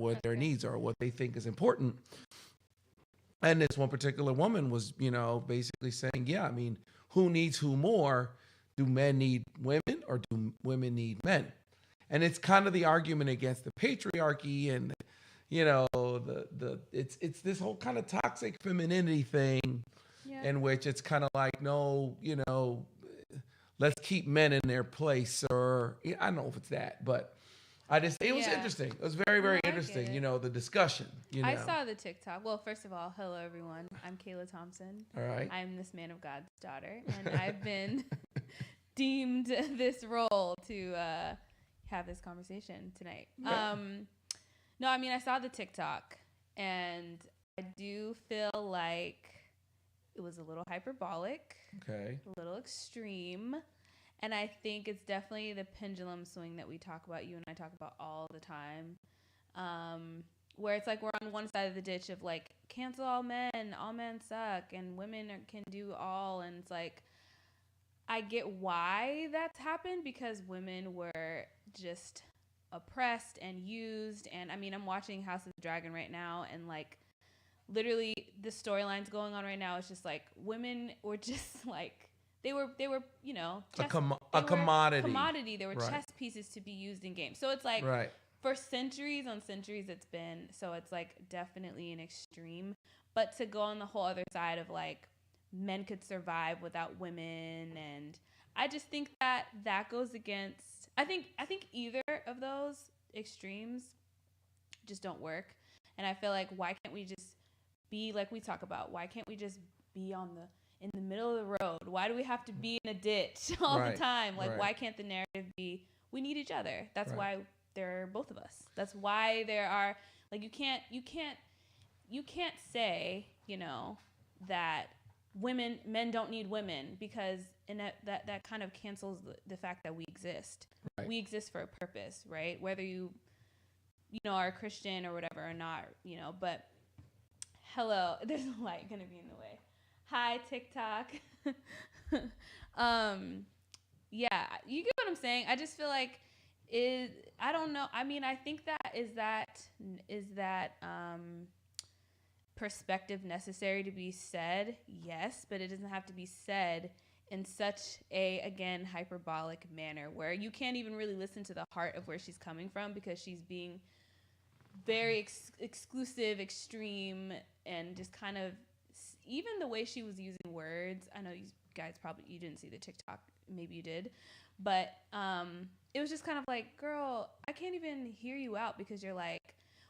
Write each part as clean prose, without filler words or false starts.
what their needs are, what they think is important. And this one particular woman was, basically saying, yeah, I mean, who needs who more? Do men need women or do women need men? And it's kind of the argument against the patriarchy and, it's this whole kind of toxic femininity thing in which it's kind of like, no, let's keep men in their place, or I don't know if it's that, but it was interesting. It was very, very interesting, the discussion. I saw the TikTok. Well, first of all, hello, everyone. I'm Kayla Thompson. All right. I'm this man of God's daughter, and I've been deemed this role to have this conversation tonight. Yeah. No, I mean, I saw the TikTok, and I do feel like it was a little hyperbolic, okay, a little extreme. And I think it's definitely the pendulum swing that we talk about, you and I talk about all the time, where it's like we're on one side of the ditch of like, cancel all men suck, and women can do all. And it's like, I get why that's happened, because women were just oppressed and used. And I mean, I'm watching House of the Dragon right now, and like literally the storylines going on right now is just like women were just like, They were, a commodity. They were chess pieces to be used in games. So it's like, for centuries on centuries, it's been, so it's like definitely an extreme. But to go on the whole other side of like, men could survive without women, and I just think that goes against, I think either of those extremes just don't work. And I feel like, why can't we just be like we talk about? Why can't we just be in the middle of the road? Why do we have to be in a ditch all the time? Like, why can't the narrative be, we need each other? That's why there are both of us. That's why there are, like, you can't say, that men don't need women, because in that kind of cancels the fact that we exist. Right. We exist for a purpose, right? Whether you are a Christian or whatever or not, but hello, there's a light going to be in the way. Hi, TikTok. Yeah, you get what I'm saying. I just feel like I don't know. I mean, I think that is that perspective necessary to be said? Yes, but it doesn't have to be said in such a, again, hyperbolic manner where you can't even really listen to the heart of where she's coming from, because she's being very exclusive, extreme, and just kind of, even the way she was using words. I know you guys you didn't see the TikTok, maybe you did, but it was just kind of like, girl, I can't even hear you out, because you're like,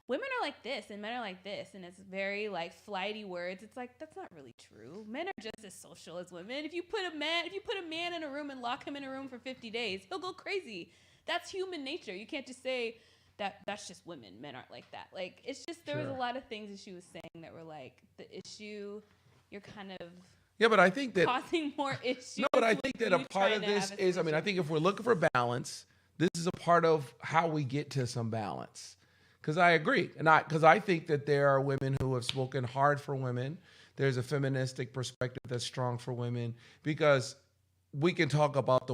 women are like this and men are like this, and it's very like flighty words. It's like, that's not really true. Men are just as social as women. If you put a man in a room and lock him in a room for 50 days, he'll go crazy. That's human nature. You can't just say that's just women. Men aren't like that. Like, it's just, there was a lot of things that she was saying that were like, the issue, you're kind of but I think that causing more issues. No, but I think that a part of this is, I think if we're looking for balance, this is a part of how we get to some balance. Because I agree. Because I think that there are women who have spoken hard for women. There's a feministic perspective that's strong for women, because we can talk about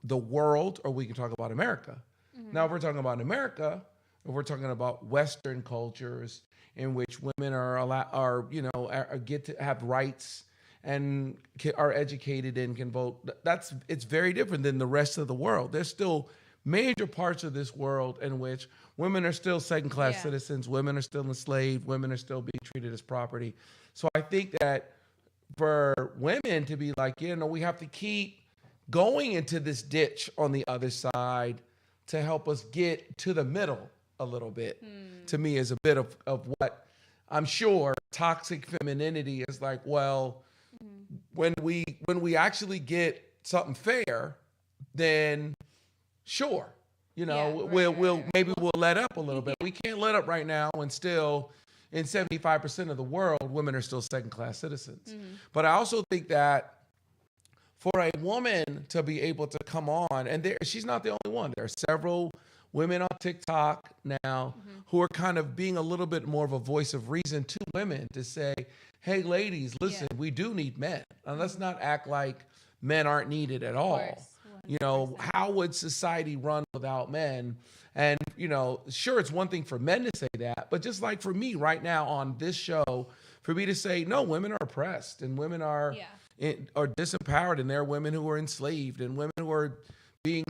the world, or we can talk about America. Mm-hmm. Now, if we're talking about America, if we're talking about Western cultures in which women get to have rights and are educated and can vote, it's very different than the rest of the world. There's still major parts of this world in which women are still second-class citizens, women are still enslaved, women are still being treated as property. So I think that for women to be like, we have to keep going into this ditch on the other side to help us get to the middle a little bit, to me is a bit of what I'm sure toxic femininity is like. Well, when we actually get something fair, then sure, we'll let up a little bit. We can't let up right now, and still in 75% of the world, women are still second-class citizens. Mm-hmm. But I also think that for a woman to be able to come on, and she's not the only one. There are several women on TikTok now who are kind of being a little bit more of a voice of reason to women, to say, hey, ladies, listen, we do need men. And let's not act like men aren't needed at all. You know, how would society run without men? And, you know, sure, it's one thing for men to say that, but just like for me right now on this show, for me to say, no, women are oppressed and women are disempowered, and there are women who are enslaved and women who are being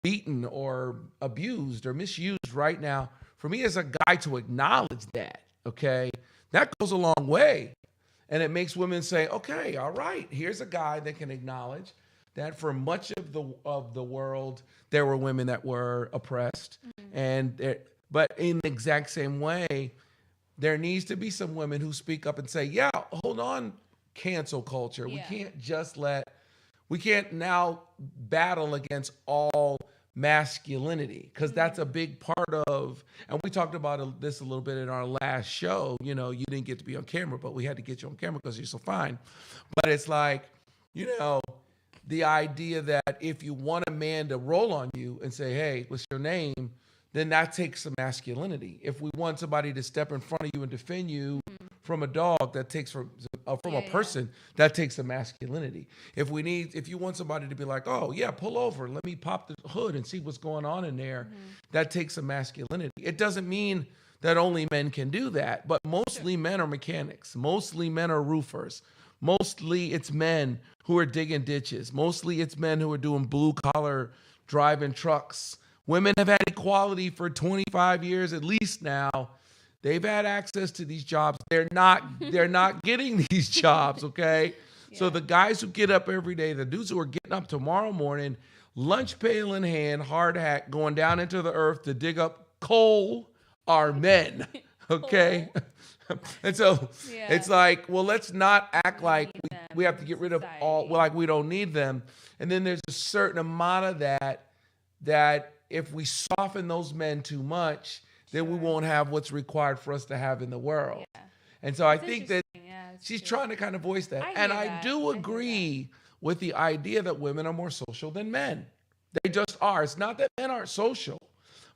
beaten or abused or misused right now. For me as a guy to acknowledge that, okay, that goes a long way. And it makes women say, okay, all right, here's a guy that can acknowledge that for much of the world, there were women that were oppressed. But in the exact same way, there needs to be some women who speak up and say, yeah, hold on, cancel culture. Yeah. We can't now battle against all masculinity, because that's a big part of, and we talked about this a little bit in our last show. You know, you didn't get to be on camera, but we had to get you on camera because you're so fine. But it's like, you know, the idea that if you want a man to roll on you and say, hey, what's your name? Then that takes some masculinity. If we want somebody to step in front of you and defend you from a dog, that takes from a person, that takes some masculinity. If you want somebody to be like, oh yeah, pull over, let me pop the hood and see what's going on in there, that takes some masculinity. It doesn't mean that only men can do that, but mostly men are mechanics. Mostly men are roofers. Mostly it's men who are digging ditches. Mostly it's men who are doing blue collar driving trucks. Women have had equality for 25 years at least now. They've had access to these jobs. They're not getting these jobs, okay? Yeah. So the guys who get up every day, the dudes who are getting up tomorrow morning, lunch pail in hand, hard hat, going down into the earth to dig up coal are men, okay? And so it's like, well, let's not act like we have to get rid of all, like we don't need them. And then there's a certain amount of that if we soften those men too much, then we won't have what's required for us to have in the world. Yeah. And so I think that she's trying to kind of voice that. And I do agree with the idea that women are more social than men. They just are. It's not that men aren't social,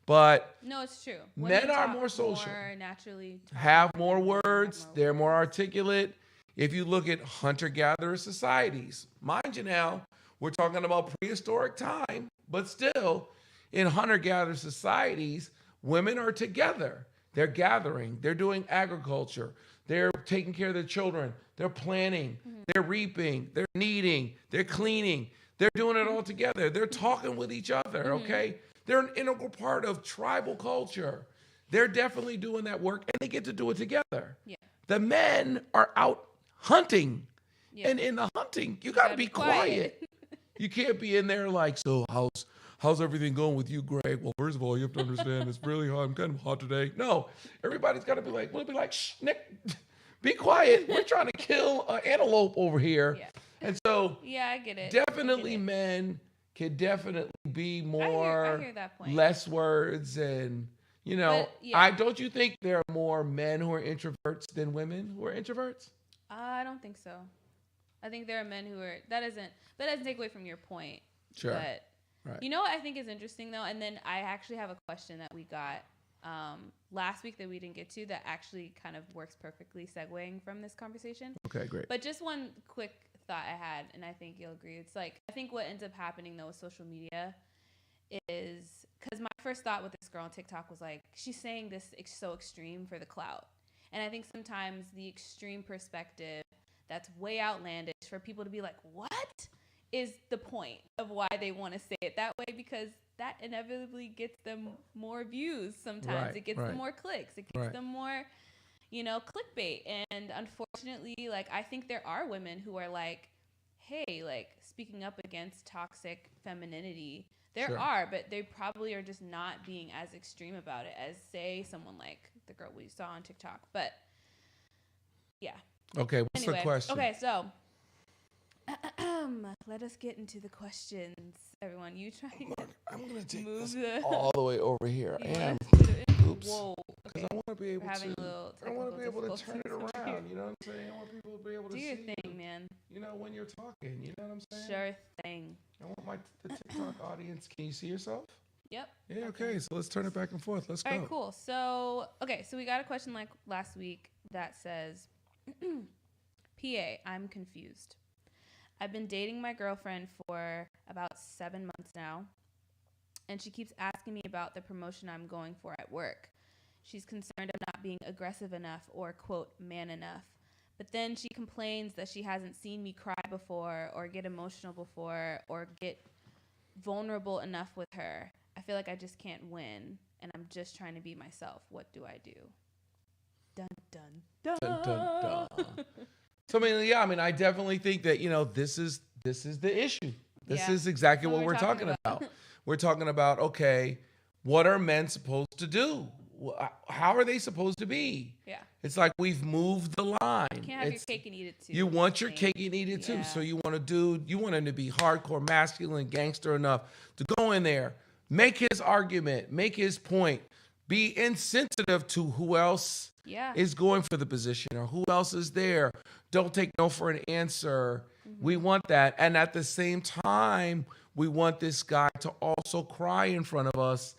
but no, it's true. Men are more social. More naturally have more words. They're more articulate. If you look at hunter-gatherer societies, mind you now, we're talking about prehistoric time, but still, in hunter-gatherer societies, women are together. They're gathering. They're doing agriculture. They're taking care of their children. They're planting. They're reaping. They're kneading. They're cleaning. They're doing it all together. They're talking with each other, okay? They're an integral part of tribal culture. They're definitely doing that work, and they get to do it together. Yeah. The men are out hunting. Yeah. And in the hunting, you got to be quiet. You can't be in there like, so how's everything going with you, Greg? Well, first of all, you have to understand it's really hot. I'm kind of hot today. No, everybody's got to be like, we'll be like, shh, Nick, be quiet. We're trying to kill an antelope over here. Yeah. And so, I get it. Definitely men can definitely be more, I hear that point. Less words. And, you know, don't you think there are more men who are introverts than women who are introverts? I don't think so. I think there are men who are, that doesn't take away from your point. Sure. But you know what I think is interesting though? And then I actually have a question that we got last week that we didn't get to that actually kind of works perfectly segueing from this conversation. Okay, great. But just one quick thought I had, and I think you'll agree. It's like, I think what ends up happening though with social media is, because my first thought with this girl on TikTok was like, she's saying this so extreme for the clout. And I think sometimes the extreme perspective that's way outlandish for people to be like, what? Is the point of why they want to say it that way, because that inevitably gets them more views sometimes. Right, it gets them more clicks. It gets them more, clickbait. And unfortunately, like, I think there are women who are like, hey, like, speaking up against toxic femininity. There are, but they probably are just not being as extreme about it as, say, someone like the girl we saw on TikTok. But, yeah. Okay, what's the question? Okay, so... let us get into the questions, everyone. You try. I'm gonna take this all the way over here. Oops. Whoa. Because I want to be able to. I want to be able to turn it around. You know what I'm saying? I want people to be able to do your see thing, man. You know, when you're talking. You know what I'm saying? Sure thing. I want the TikTok audience. Can you see yourself? Yep. Yeah. Okay. So let's turn it back and forth. Let's go. All right. Cool. So we got a question like last week that says, "PA, I'm confused. I've been dating my girlfriend for about 7 months now, and she keeps asking me about the promotion I'm going for at work. She's concerned I'm not being aggressive enough or, quote, man enough. But then she complains that she hasn't seen me cry before or get emotional before or get vulnerable enough with her. I feel like I just can't win, and I'm just trying to be myself. What do I do? Dun, dun, dun. Dun, dun, dun. So, I mean, I definitely think that, this is the issue. This is exactly what we're talking about. We're talking about, okay, what are men supposed to do? How are they supposed to be? Yeah. It's like we've moved the line. You can't have your cake and eat it too. You want your cake and eat it too. So you want him to be hardcore, masculine, gangster enough to go in there, make his argument, make his point, be insensitive to who else is going for the position or who else is there. Don't take no for an answer. Mm-hmm. We want that. And at the same time, we want this guy to also cry in front of us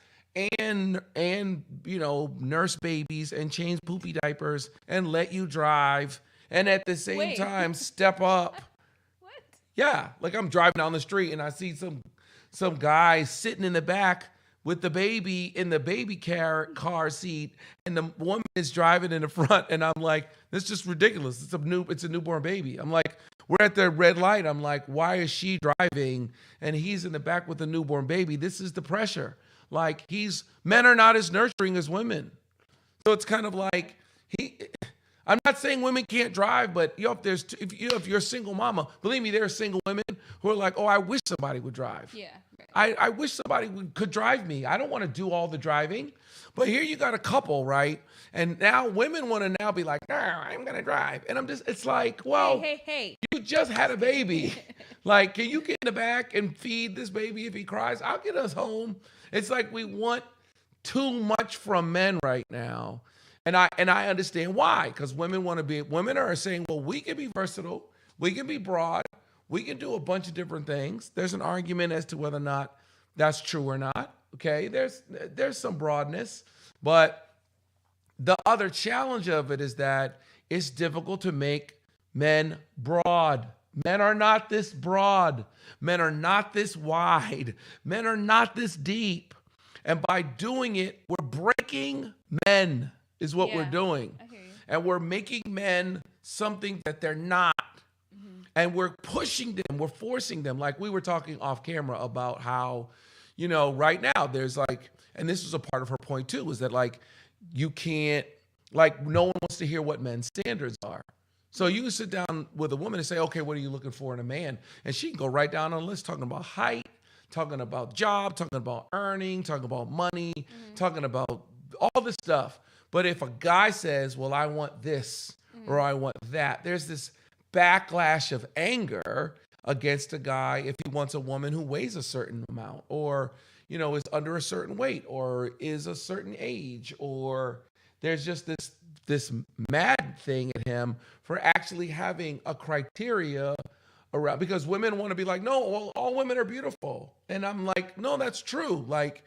and nurse babies and change poopy diapers and let you drive. And at the same time, step up. What? Yeah. Like I'm driving down the street and I see some guy sitting in the back with the baby in the baby car seat, and the woman is driving in the front, and I'm like, this is just ridiculous. It's a newborn baby. I'm like, we're at the red light. I'm like, why is she driving and he's in the back with a newborn baby? This is the pressure. Like men are not as nurturing as women. So it's kind of like I'm not saying women can't drive, but if you're a single mama, believe me, there are single women who are like, oh, I wish somebody would drive. Yeah. Right. I wish somebody could drive me. I don't want to do all the driving. But here you got a couple, right? And now women want to now be like, no, I'm going to drive. And it's like, well, hey. You just had a baby. Like, can you get in the back and feed this baby if he cries? I'll get us home. It's like we want too much from men right now. And I understand why, because women are saying, well, we can be versatile, we can be broad, we can do a bunch of different things. There's an argument as to whether or not that's true or not. Okay, there's some broadness, but the other challenge of it is that it's difficult to make men broad. Men are not this broad. Men are not this wide. Men are not this deep. And by doing it, we're breaking men. Is what we're doing. I hear you. And we're making men something that they're not. Mm-hmm. And we're pushing them, we're forcing them. Like we were talking off camera about how, right now there's like, and this was a part of her point too, is that like, you can't, like no one wants to hear what men's standards are. So you can sit down with a woman and say, okay, what are you looking for in a man? And she can go right down on a list talking about height, talking about job, talking about earning, talking about money, talking about all this stuff. But if a guy says, well, I want this or I want that, there's this backlash of anger against a guy if he wants a woman who weighs a certain amount or, is under a certain weight or is a certain age, or there's just this mad thing at him for actually having a criteria around, because women want to be like, no, well, all women are beautiful. And I'm like, no, that's true. Like,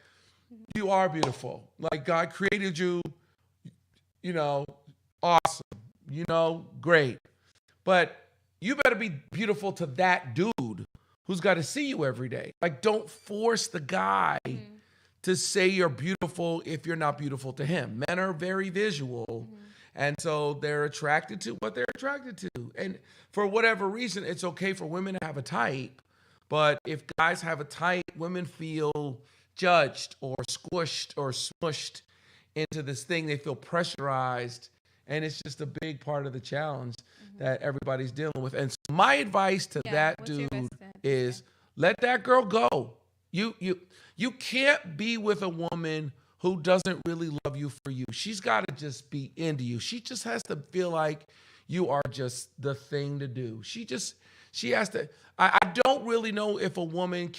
you are beautiful. Like, God created you, awesome, great. But you better be beautiful to that dude who's got to see you every day. Like, don't force the guy to say you're beautiful if you're not beautiful to him. Men are very visual. And so they're attracted to what they're attracted to. And for whatever reason, it's okay for women to have a type. But if guys have a type, women feel judged or squished or smushed into this thing. They feel pressurized. And it's just a big part of the challenge that everybody's dealing with. And so my advice to that dude is let that girl go. You can't be with a woman who doesn't really love you for you. She's got to just be into you. She just has to feel like you are just the thing to do. She has to. I don't really know if a woman's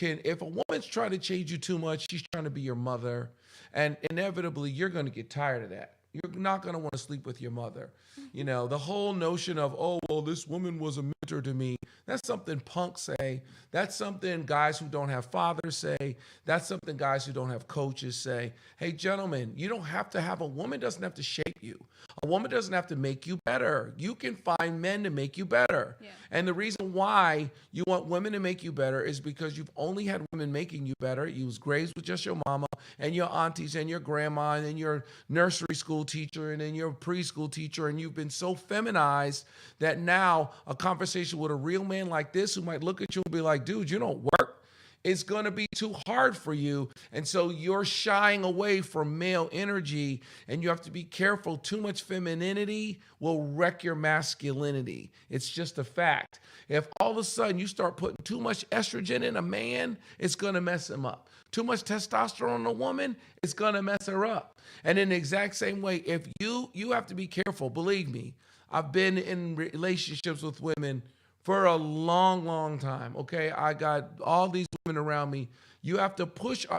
trying to change you too much, she's trying to be your mother. And inevitably, you're going to get tired of that. You're not going to want to sleep with your mother. You know, the whole notion of, oh, well, this woman was a mentor to me. That's something punks say. That's something guys who don't have fathers say. That's something guys who don't have coaches say. Hey, gentlemen, you don't have to have a woman doesn't have to shape you. A woman doesn't have to make you better. You can find men to make you better. Yeah. And the reason why you want women to make you better is because you've only had women making you better. You was raised with just your mama and your aunties and your grandma and your nursery school teacher and then your preschool teacher, and you've been so feminized that now a conversation with a real man like this who might look at you and be like, dude, you don't work. It's going to be too hard for you. And so you're shying away from male energy, and you have to be careful. Too much femininity will wreck your masculinity. It's just a fact. If all of a sudden you start putting too much estrogen in a man, it's going to mess him up. Too much testosterone in a woman, it's going to mess her up. And in the exact same way, if you have to be careful. Believe me, I've been in relationships with women for a long, long time, okay? I got all these women around me. You have to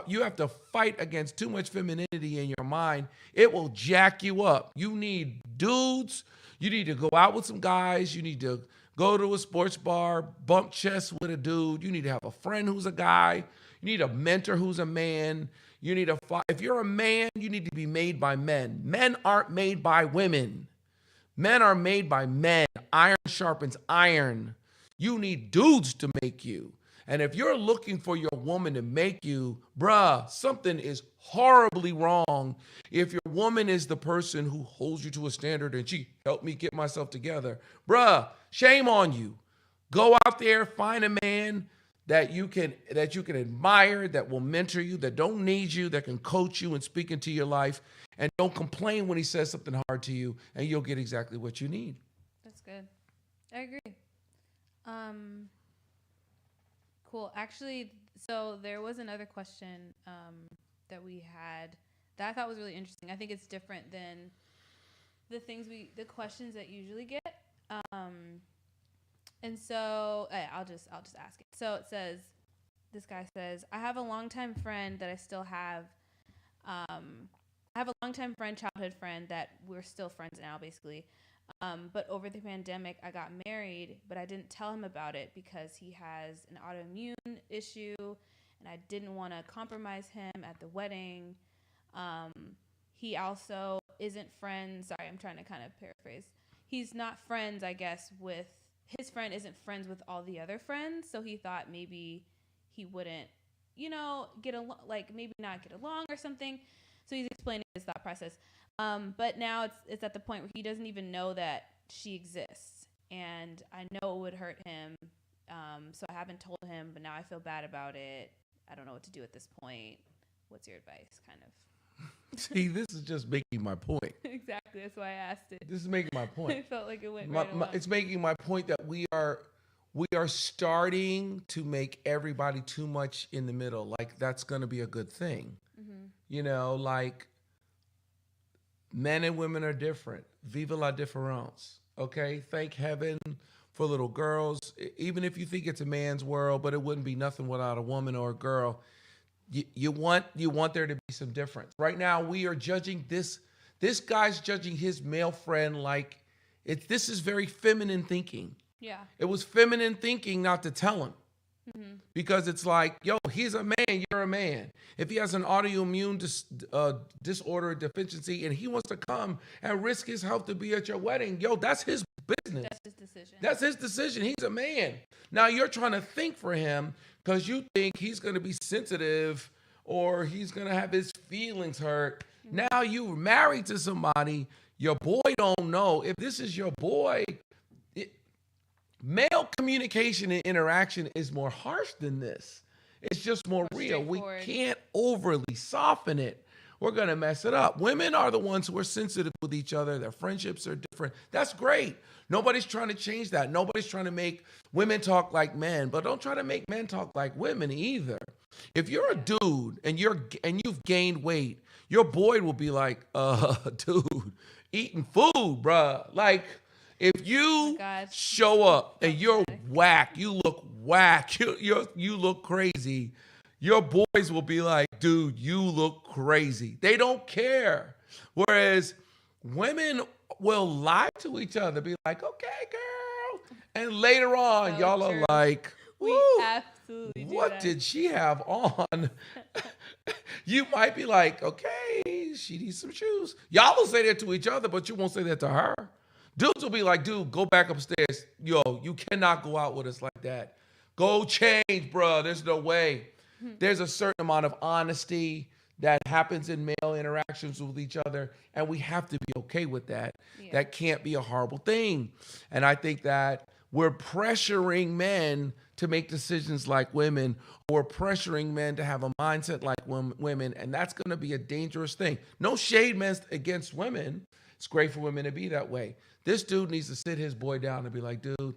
you have to fight against too much femininity in your mind. It will jack you up. You need dudes. You need to go out with some guys. You need to go to a sports bar, bump chests with a dude. You need to have a friend who's a guy. You need a mentor who's a man. You need if you're a man, you need to be made by men. Men aren't made by women. Men are made by men. Iron sharpens iron. You need dudes to make you. And if you're looking for your woman to make you, bruh, something is horribly wrong. If your woman is the person who holds you to a standard and she helped me get myself together, bruh, shame on you. Go out there, find a man that you can admire, that will mentor you, that don't need you, that can coach you and speak into your life, and don't complain when he says something hard to you, and you'll get exactly what you need. That's good. I agree. Cool. Actually, so there was another question that we had that I thought was really interesting. I think it's different than the questions that you usually get. And so I'll just ask it. So it says, this guy says, I have a longtime friend that I still have. I have a longtime friend, childhood friend that we're still friends now, basically. But over the pandemic, I got married, but I didn't tell him about it because he has an autoimmune issue, and I didn't want to compromise him at the wedding. He also isn't friends. Sorry, I'm trying to kind of paraphrase. He's not friends, I guess, his friend isn't friends with all the other friends, so he thought maybe he wouldn't, get along, like maybe not get along or something. So he's explaining his thought process. But now it's at the point where he doesn't even know that she exists, and I know it would hurt him. So I haven't told him, but now I feel bad about it. I don't know what to do at this point. What's your advice, kind of? See, this is just making my point. Exactly. That's why I asked it. This is making my point. I felt like it went right along. It's making my point that we are starting to make everybody too much in the middle. Like that's going to be a good thing. Mm-hmm. Like men and women are different. Viva la différence. Okay. Thank heaven for little girls. Even if you think it's a man's world, but it wouldn't be nothing without a woman or a girl. You want there to be some difference. Right now, we are judging this guy's judging his male friend like this is very feminine thinking. Yeah. It was feminine thinking not to tell him. Mm-hmm. Because it's like, yo, he's a man, you're a man. If he has an autoimmune disorder, deficiency, and he wants to come and risk his health to be at your wedding, yo, that's his business. That's his decision. That's his decision. He's a man. Now you're trying to think for him because you think he's going to be sensitive or he's going to have his feelings hurt. Mm-hmm. Now you're married to somebody, your boy don't know. If this is your boy, male communication and interaction is more harsh than this. It's just more real. We can't overly soften it. We're going to mess it up. Women are the ones who are sensitive with each other. Their friendships are different. That's great. Nobody's trying to change that. Nobody's trying to make women talk like men, but don't try to make men talk like women either. If you're a dude and you've gained weight, your boy will be like, dude, eating food, bruh. Like, if you show up and you're whack, you look whack, you look crazy, your boys will be like, dude, you look crazy. They don't care. Whereas women will lie to each other, be like, okay, girl. And later on, So y'all true. are like, We woo, absolutely do what that. did she have on? You might be like, okay, she needs some shoes. Y'all will say that to each other, but you won't say that to her. Dudes will be like, dude, go back upstairs. Yo, you cannot go out with us like that. Go change, bro. There's no way. There's a certain amount of honesty that happens in male interactions with each other, and we have to be okay with that. Yeah. That can't be a horrible thing. And I think that we're pressuring men to make decisions like women, or pressuring men to have a mindset like women, and that's going to be a dangerous thing. No shade meant against women. It's great for women to be that way. This dude needs to sit his boy down and be like, dude,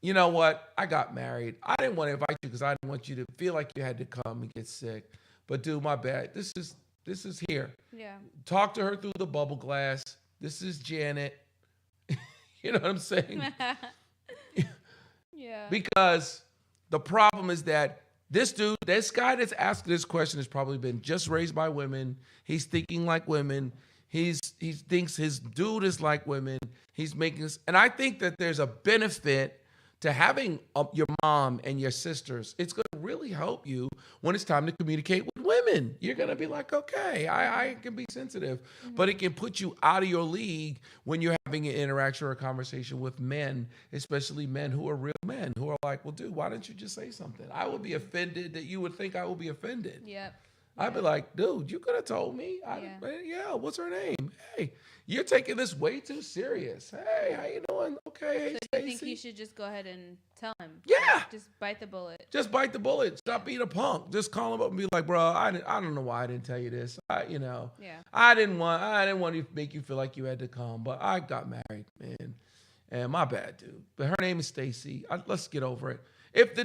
you know what? I got married. I didn't want to invite you because I didn't want you to feel like you had to come and get sick. But dude, my bad. This is here. Yeah. Talk to her through the bubble glass. This is Janet. You know what I'm saying? Yeah. Because the problem is that this guy that's asking this question has probably been just raised by women. He's thinking like women. He thinks his dude is like women. He's making this, and I think that there's a benefit to having your mom and your sisters. It's going to really help you when it's time to communicate with women. You're going to be like, okay, I can be sensitive, but it can put you out of your league when you're having an interaction or a conversation with men, especially men who are real men, who are like, well, dude, why didn't you just say something? I would be offended that you would think I would be offended. Yep. I'd be like, dude, you could have told me. Yeah, what's her name? Hey, you're taking this way too serious. Hey, how you doing? Okay, hey, So Stacey. do you think you should just go ahead and tell him? Yeah. Like, just bite the bullet. Just bite the bullet. Stop being a punk. Just call him up and be like, bro, I don't know why I didn't tell you this. I didn't want to make you feel like you had to come, but I got married, man. And my bad, dude. But her name is Stacy. Let's get over it. If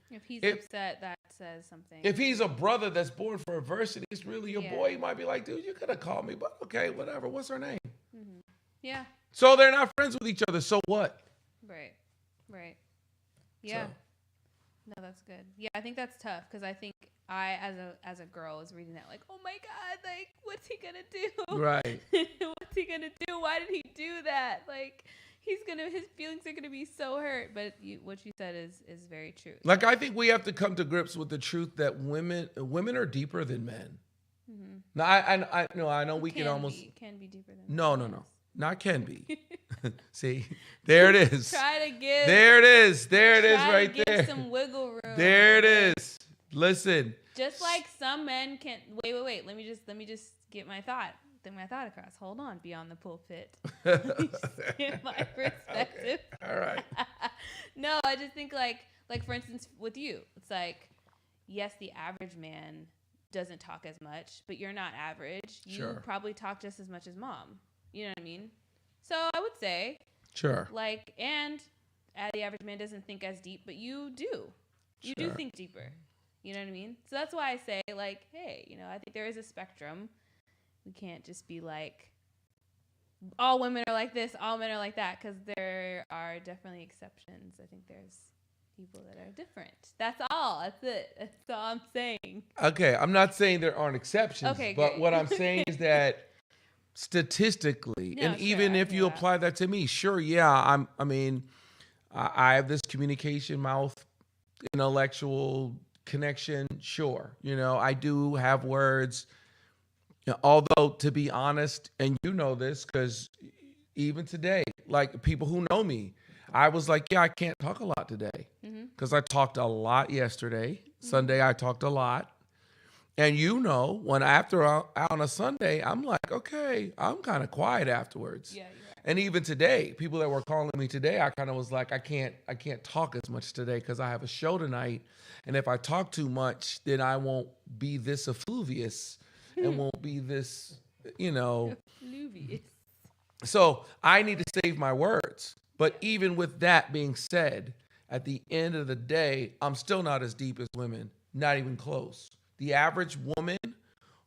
If he's upset, that says something. If he's a brother that's born for adversity, it's really your boy. He might be like, dude, you could have called me, but okay, whatever. What's her name? Mm-hmm. Yeah. So they're not friends with each other. So what? Right. Yeah. So. No, that's good. Yeah, I think that's tough because I think I, as a girl, was reading that like, oh my God, like, what's he gonna do? Right. What's he gonna do? Why did he do that? Like, his feelings are gonna be so hurt. But what you said is very true. Like, I think we have to come to grips with the truth that women are deeper than men. Mm-hmm. Now, I know we can almost can be deeper than no, not can be. See, there it is. Try to give. There it is right give there. Some wiggle room. There it is. Listen. Just like some men can. Wait. Let me just get my thought across. Hold on. Beyond the pulpit. Just get my perspective. Okay. All right. No, I just think like for instance with you, it's like, yes, the average man doesn't talk as much, but you're not average. You probably talk just as much as mom. You know what I mean? So I would say, like, and the average man doesn't think as deep, but you do. You do think deeper. You know what I mean? So that's why I say, like, hey, I think there is a spectrum. We can't just be like, all women are like this, all men are like that, because there are definitely exceptions. I think there's people that are different. That's all. That's it. That's all I'm saying. Okay, I'm not saying there aren't exceptions, okay, but great. what I'm saying is that statistically, even if you apply that to me, I have this communication mouth, intellectual connection. I do have words. Although, to be honest, and you know this, because even today, like people who know me, I was like, I can't talk a lot today because I talked a lot yesterday. Sunday, I talked a lot. And when after out on a Sunday, I'm like, okay, I'm kind of quiet afterwards. Yeah. And even today, people that were calling me today, I kind of was like, I can't talk as much today because I have a show tonight. And if I talk too much, then I won't be this effluvious and won't be this, Effluvious. So I need to save my words. But even with that being said, at the end of the day, I'm still not as deep as women, not even close. The average woman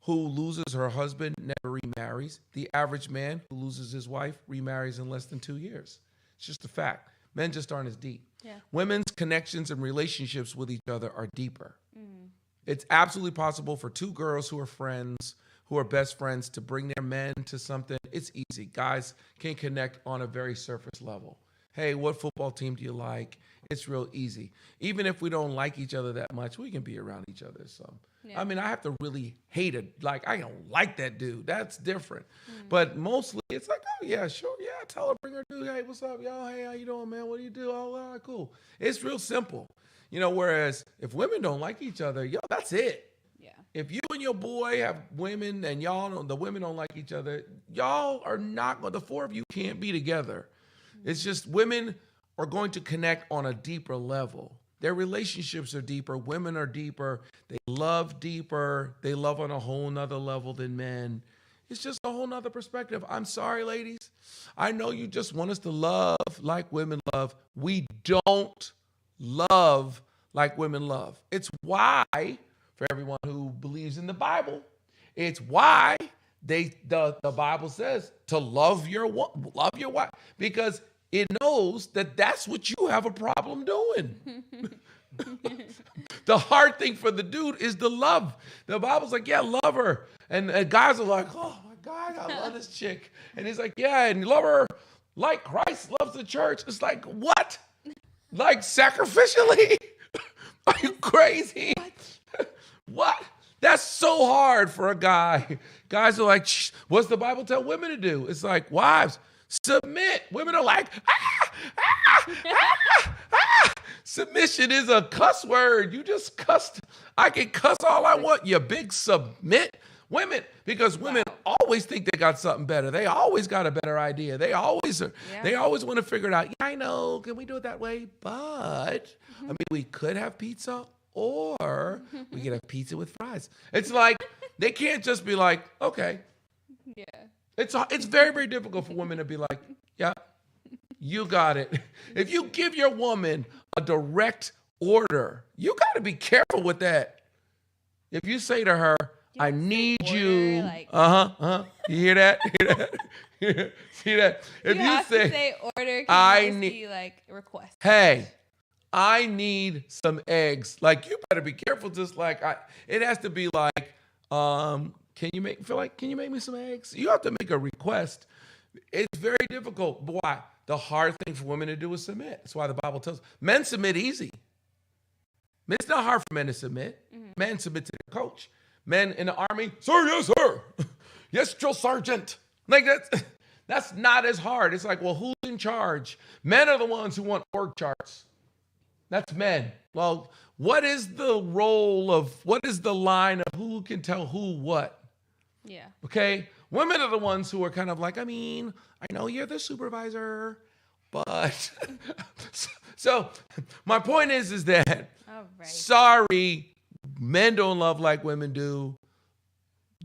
who loses her husband never remarries. The average man who loses his wife remarries in less than 2 years. It's just a fact. Men just aren't as deep. Yeah. Women's connections and relationships with each other are deeper. Mm. It's absolutely possible for two girls who are friends, who are best friends to bring their men to something, it's easy. Guys can connect on a very surface level. Hey, what football team do you like? It's real easy. Even if we don't like each other that much, we can be around each other. So, I mean, I have to really hate it. Like, I don't like that dude. That's different. But mostly it's like, oh, yeah, sure. Yeah, tell her, bring her dude. Hey, what's up, y'all? Hey, how you doing, man? What do you do? Oh, all right, cool. It's real simple. You know, whereas if women don't like each other, yo, that's it. Yeah. If you and your boy have women and the women don't like each other, y'all are not going, the four of you can't be together. It's just women are going to connect on a deeper level. Their relationships are deeper. Women are deeper. They love deeper. They love on a whole nother level than men. It's just a whole nother perspective. I'm sorry, ladies. I know you just want us to love like women love. We don't love like women love. It's why, for everyone who believes in the Bible, it's why the Bible says to love your wife, because it knows that that's what you have a problem doing. The hard thing for the dude is the love. The Bible's like, yeah, love her. And guys are like, oh my God, I love this chick. And he's like, yeah, and love her like Christ loves the church. It's like, what? Like sacrificially? Are you crazy? What? That's so hard for a guy. Guys are like, shh, what's the Bible tell women to do? It's like, wives, submit. Women are like, ah, ah, ah, ah. Submission is a cuss word. You just cussed. I can cuss all I want. You big submit. Women, because women always think they got something better. They always got a better idea. They always are. Yeah. They always want to figure it out. Yeah, I know. Can we do it that way? But I mean, we could have pizza, or we could have pizza with fries. It's like they can't just be like, okay. Yeah. It's very, very difficult for women to be like, yeah, you got it. If you give your woman a direct order, you got to be careful with that. If you say to her, I need you. Like, You hear that? See that? If you have to say order, I need, be like request. Hey, I need some eggs. Like, you better be careful. Just like it has to be like, can you make me some eggs? You have to make a request. It's very difficult. Why? The hard thing for women to do is submit. That's why the Bible tells us men submit easy. It's not hard for men to submit. Men submit to their coach. Men in the army, sir, yes, sir. Yes, drill sergeant. Like that's not as hard. It's like, well, who's in charge? Men are the ones who want org charts. That's men. Well, what is the line of who can tell who what? Yeah. Okay. Women are the ones who are kind of like, I mean, I know you're the supervisor, but so my point is that, all right. Sorry, men don't love like women do.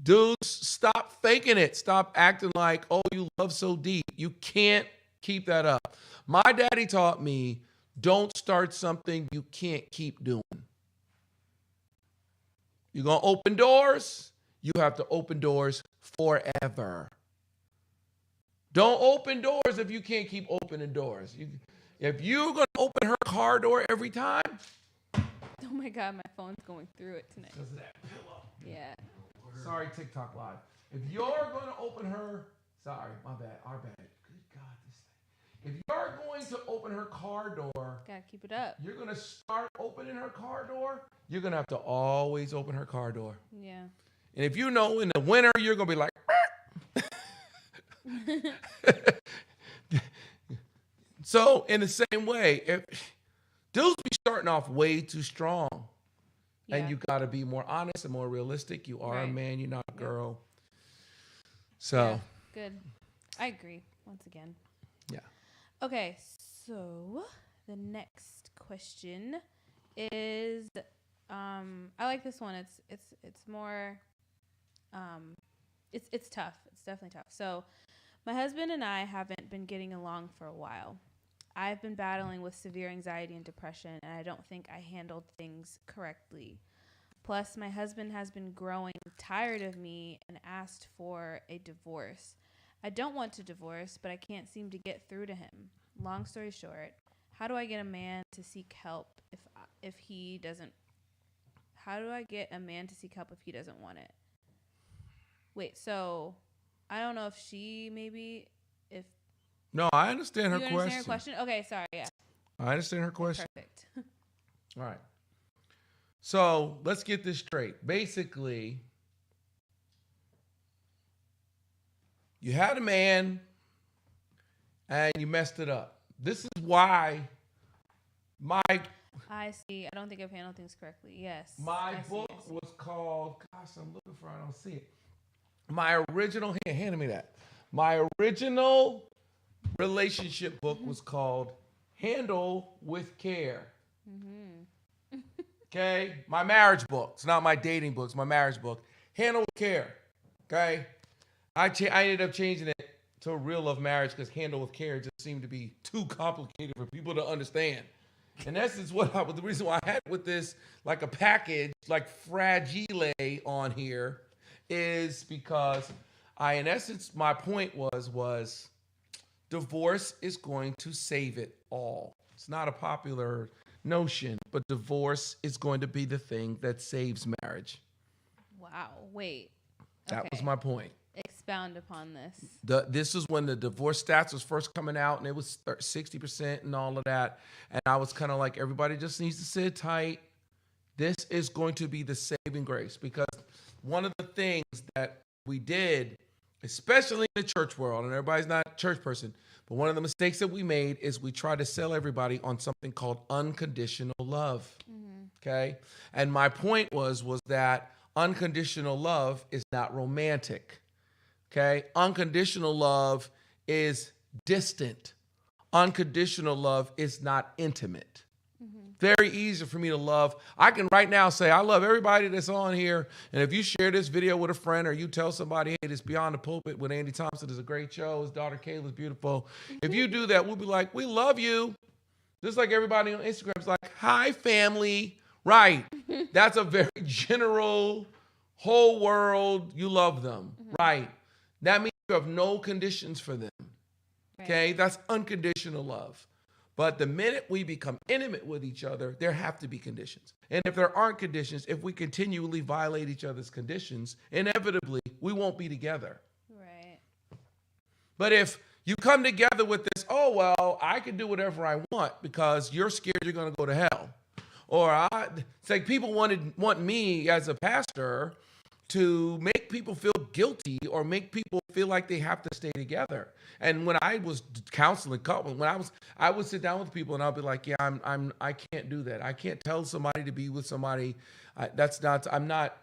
Dudes, stop faking it. Stop acting like, oh, you love so deep. You can't keep that up. My daddy taught me, don't start something you can't keep doing. You're going to open doors. You have to open doors forever. Don't open doors if you can't keep opening doors. If you're going to open her car door every time. Oh my God, my phone's going through it tonight. Because of that pillow. Yeah. Sorry, TikTok Live. If you're going to open her, sorry, my bad, our bad. Good God, this thing. If you're going to open her car door. Gotta keep it up. You're going to start opening her car door. You're going to have to always open her car door. Yeah. And if you know in the winter, you're going to be like, so in the same way, if dudes be starting off way too strong, and you got to be more honest and more realistic. You are a man, you're not a girl. So good. I agree once again. Yeah. Okay, so the next question is, I like this one. It's more, it's tough. It's definitely tough. So my husband and I haven't been getting along for a while. I've been battling with severe anxiety and depression, and I don't think I handled things correctly. Plus, my husband has been growing tired of me and asked for a divorce. I don't want to divorce, but I can't seem to get through to him. Long story short, how do I get a man to seek help if he doesn't? How do I get a man to seek help if he doesn't want it? Wait, so I don't know if she maybe if No, I understand her you question. understand her question. Okay, sorry, yeah. I understand her question. Perfect. All right. So let's get this straight. Basically, you had a man and you messed it up. This is why I see. I don't think I've handled things correctly. Yes. my book was called, gosh, I'm looking for it. I don't see it. My original, hand me that. My original relationship book was called Handle with Care. Okay? My marriage book. It's not my dating book. It's my marriage book. Handle with Care. Okay? I ended up changing it to Real Love Marriage because Handle with Care just seemed to be too complicated for people to understand. In essence, the reason why I had with this, like a package, like fragile on here, is because in essence, my point was divorce is going to save it all. It's not a popular notion, but divorce is going to be the thing that saves marriage. Wow. Wait. That was my point. Expound upon this. This was when the divorce stats was first coming out, and it was 60% and all of that. And I was kind of like, everybody just needs to sit tight. This is going to be the saving grace, because one of the things that we did, especially in the church world, and everybody's not a church person, but one of the mistakes that we made is we tried to sell everybody on something called unconditional love. Okay? And my point was that unconditional love is not romantic. Okay? Unconditional love is distant. Unconditional love is not intimate. Very easy for me to love. I can right now say, I love everybody that's on here. And if you share this video with a friend, or you tell somebody, hey, this Beyond the Pulpit with Andy Thompson is a great show. His daughter Kayla is beautiful. If you do that, we'll be like, we love you. Just like everybody on Instagram is like, hi, family. Right. That's a very general, whole world, you love them. Right. That means you have no conditions for them. Okay? That's unconditional love. But the minute we become intimate with each other, there have to be conditions. And if there aren't conditions, if we continually violate each other's conditions, inevitably, we won't be together. Right. But if you come together with this, oh, well, I can do whatever I want because you're scared you're going to go to hell. Or it's like people want me as a pastor to make people feel guilty or make people feel like they have to stay together. And when I was counseling couples, I would sit down with people and I'll be like, yeah, I can't do that. I can't tell somebody to be with somebody. I'm not.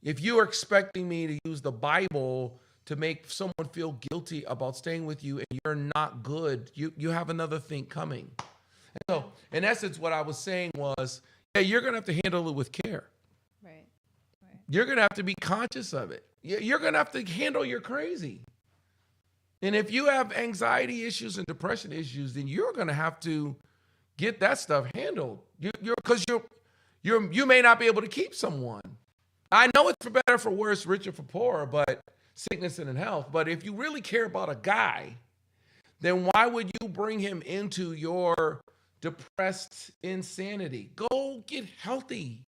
If you are expecting me to use the Bible to make someone feel guilty about staying with you and you're not good, you have another thing coming. And so in essence, what I was saying was, yeah, you're going to have to handle it with care. Right. You're going to have to be conscious of it. You're going to have to handle your crazy. And if you have anxiety issues and depression issues, then you're going to have to get that stuff handled. Because you may not be able to keep someone. I know it's for better, for worse, richer, for poorer, but sickness and in health. But if you really care about a guy, then why would you bring him into your depressed insanity? Go get healthy.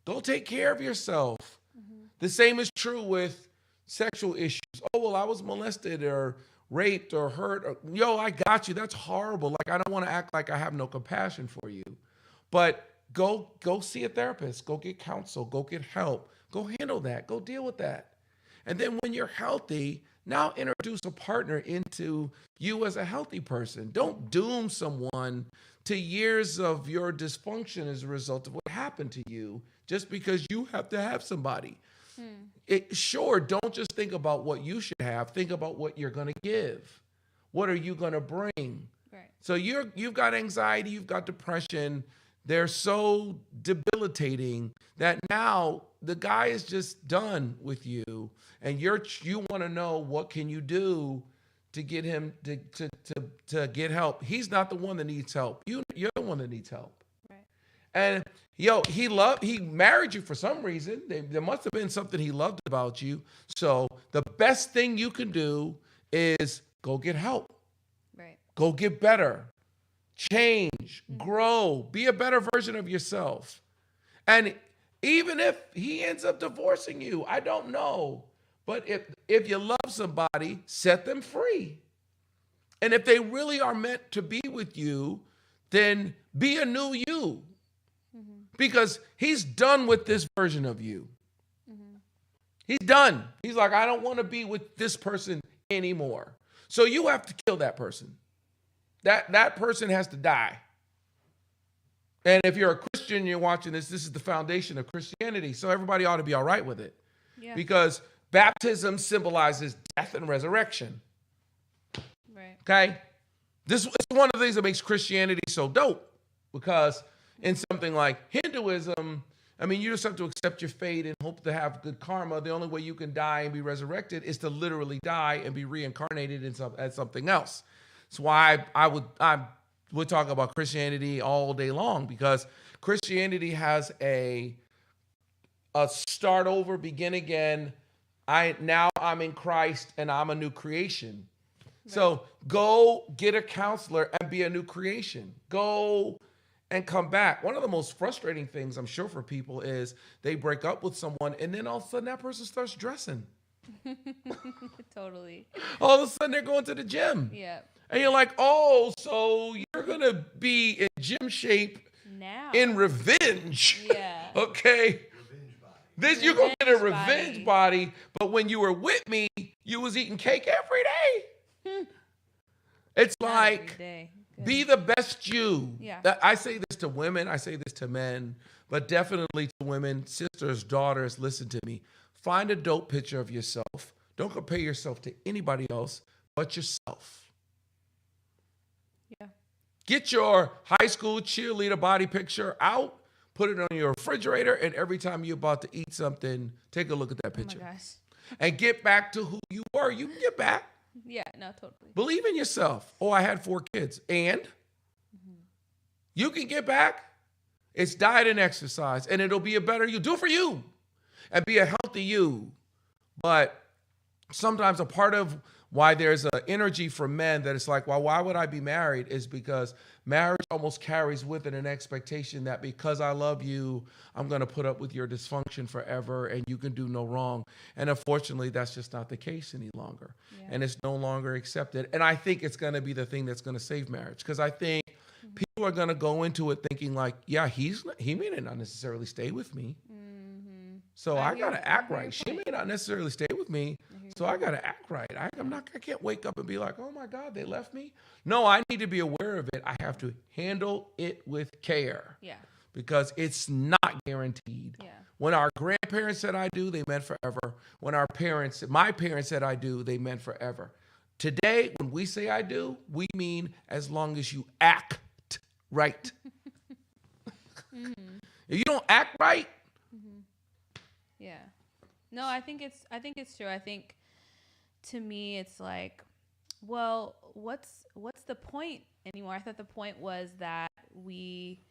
Go take care of yourself. The same is true with sexual issues. Oh, well, I was molested or raped or hurt. I got you. That's horrible. Like, I don't want to act like I have no compassion for you. But go see a therapist. Go get counsel. Go get help. Go handle that. Go deal with that. And then when you're healthy, now introduce a partner into you as a healthy person. Don't doom someone to years of your dysfunction as a result of what happened to you just because you have to have somebody. Sure, don't just think about what you should have. Think about what you're going to give. What are you going to bring? Right. So you've got anxiety, you've got depression. They're so debilitating that now the guy is just done with you, and you want to know what can you do to get him to get help. He's not the one that needs help. You're the one that needs help. Right. And he married you for some reason. There must have been something he loved about you. So the best thing you can do is go get help. Right. Go get better. Change, grow, be a better version of yourself. And even if he ends up divorcing you, I don't know. But if you love somebody, set them free. And if they really are meant to be with you, then be a new you. Because he's done with this version of you. He's done. He's like, I don't want to be with this person anymore. So you have to kill that person. That person has to die. And if you're a Christian, you're watching this is the foundation of Christianity. So everybody ought to be all right with it. Yeah. Because baptism symbolizes death and resurrection. Right. Okay? This is one of the things that makes Christianity so dope. Because in something like Hinduism, I mean, you just have to accept your fate and hope to have good karma. The only way you can die and be resurrected is to literally die and be reincarnated as something else. That's why I would talk about Christianity all day long, because Christianity has a start over, begin again. I'm in Christ and I'm a new creation. Right. So go get a counselor and be a new creation. Go and come back. One of the most frustrating things, I'm sure, for people is they break up with someone and then all of a sudden that person starts dressing. Totally. All of a sudden they're going to the gym. Yeah. And you're like, oh, so you're going to be in gym shape now in revenge. Yeah. Okay. You're going to get a revenge body. But when you were with me, you was eating cake every day. It's not like, be the best you. Yeah. I say this to women. I say this to men. But definitely to women, sisters, daughters, listen to me. Find a dope picture of yourself. Don't compare yourself to anybody else but yourself. Yeah. Get your high school cheerleader body picture out, put it on your refrigerator, and every time you're about to eat something, take a look at that picture. Oh my gosh. And get back to who you were. You can get back. Yeah, no, totally. Believe in yourself. Oh, I had 4 kids. And you can get back. It's diet and exercise, and it'll be a better you. Do it for you and be a healthy you. But sometimes a part of why there's an energy for men that it's like, well, why would I be married, is because marriage almost carries with it an expectation that because I love you, I'm going to put up with your dysfunction forever and you can do no wrong. And unfortunately, that's just not the case any longer. Yeah. And it's no longer accepted. And I think it's going to be the thing that's going to save marriage, because I think people are going to go into it thinking like, yeah, he may not necessarily stay with me. So I got to act right. She may not necessarily stay with me. So I got to act right. I can't wake up and be like, oh my God, they left me. No, I need to be aware of it. I have to handle it with care. Yeah. Because it's not guaranteed. Yeah. When our grandparents said I do, they meant forever. When my parents said I do, they meant forever. Today, when we say I do, we mean as long as you act right. If you don't act right. Yeah. No, I think it's true. I think to me it's like, well, what's the point anymore? I thought the point was that we,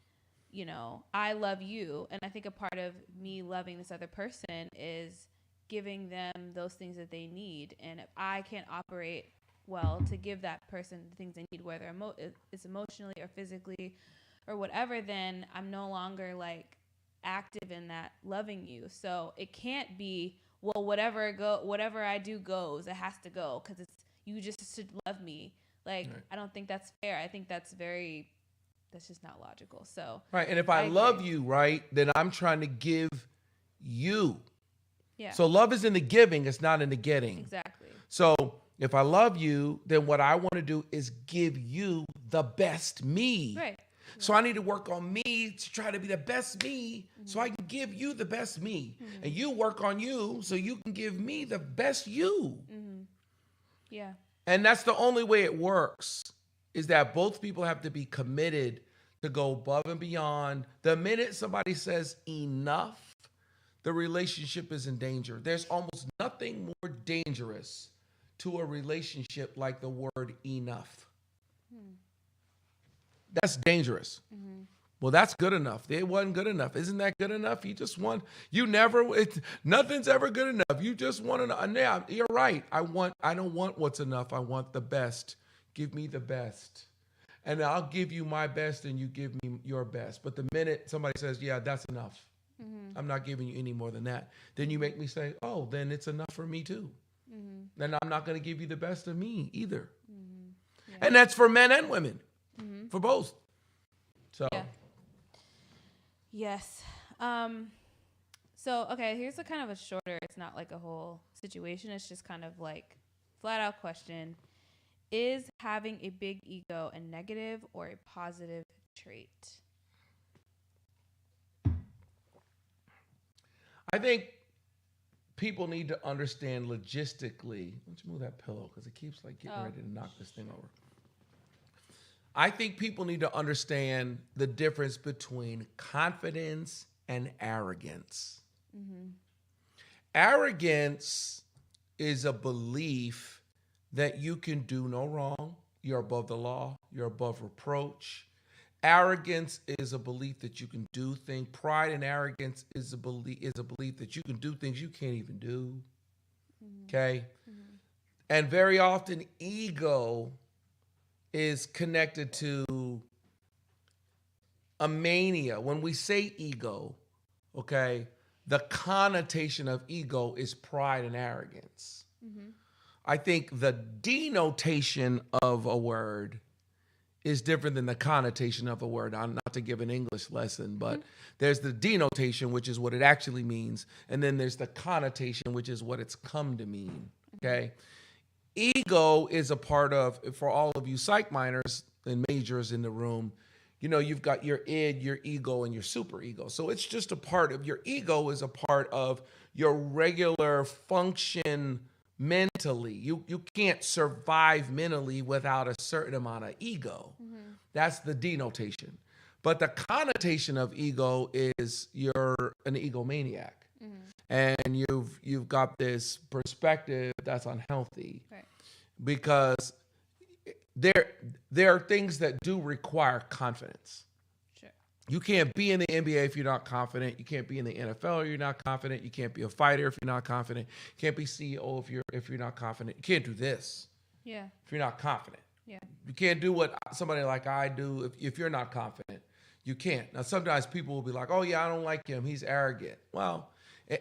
I love you, and I think a part of me loving this other person is giving them those things that they need. And if I can't operate well to give that person the things they need, whether it's emotionally or physically or whatever, then I'm no longer like active in that loving you. So it can't be, well, whatever I do goes. It has to go because you just should love me. Like, right. I don't think that's fair. I think that's just not logical. So right. And if I love you, right, then I'm trying to give you. Yeah. So love is in the giving. It's not in the getting. Exactly. So if I love you, then what I want to do is give you the best me. Right. So I need to work on me to try to be the best me, so I can give you the best me. And you work on you so you can give me the best you. Yeah. And that's the only way it works, is that both people have to be committed to go above and beyond. The minute somebody says enough, the relationship is in danger. There's almost nothing more dangerous to a relationship like the word enough. That's dangerous. Well, that's good enough. It wasn't good enough. Isn't that good enough? You just want, nothing's ever good enough. You just want enough. Yeah, you're right. I don't want what's enough. I want the best. Give me the best. And I'll give you my best and you give me your best. But the minute somebody says, yeah, that's enough. I'm not giving you any more than that. Then you make me say, oh, then it's enough for me too. Then I'm not going to give you the best of me either. Yeah. And that's for men and women, for both. So. Yeah. Yes. So, okay, here's a kind of a shorter, it's not like a whole situation. It's just kind of like flat out question. Is having a big ego a negative or a positive trait? I think people need to understand logistically. Why don't you move that pillow? Because it keeps like getting ready to knock this thing over. I think people need to understand the difference between confidence and arrogance. Arrogance is a belief that you can do no wrong. You're above the law. You're above reproach. Arrogance is a belief that you can do things. Pride and arrogance is a belief that you can do things you can't even do. Okay? And very often ego is connected to a mania. When we say ego, okay, the connotation of ego is pride and arrogance. I think the denotation of a word is different than the connotation of a word. Not to give an English lesson, but there's the denotation, which is what it actually means, and then there's the connotation, which is what it's come to mean, okay? Ego is a part of, for all of you psych minors and majors in the room, you know, you've got your id, your ego, and your superego. So it's just a part of, your ego is a part of your regular function mentally. You can't survive mentally without a certain amount of ego. That's the denotation. But the connotation of ego is you're an egomaniac. And you've got this perspective that's unhealthy. Right. Because there are things that do require confidence. Sure. You can't be in the NBA if you're not confident. You can't be in the NFL if you're not confident. You can't be a fighter if you're not confident. You can't be CEO if you're not confident. You can't do this. Yeah. If you're not confident. Yeah. You can't do what somebody like I do if you're not confident. You can't. Now sometimes people will be like, "Oh yeah, I don't like him. He's arrogant." Well,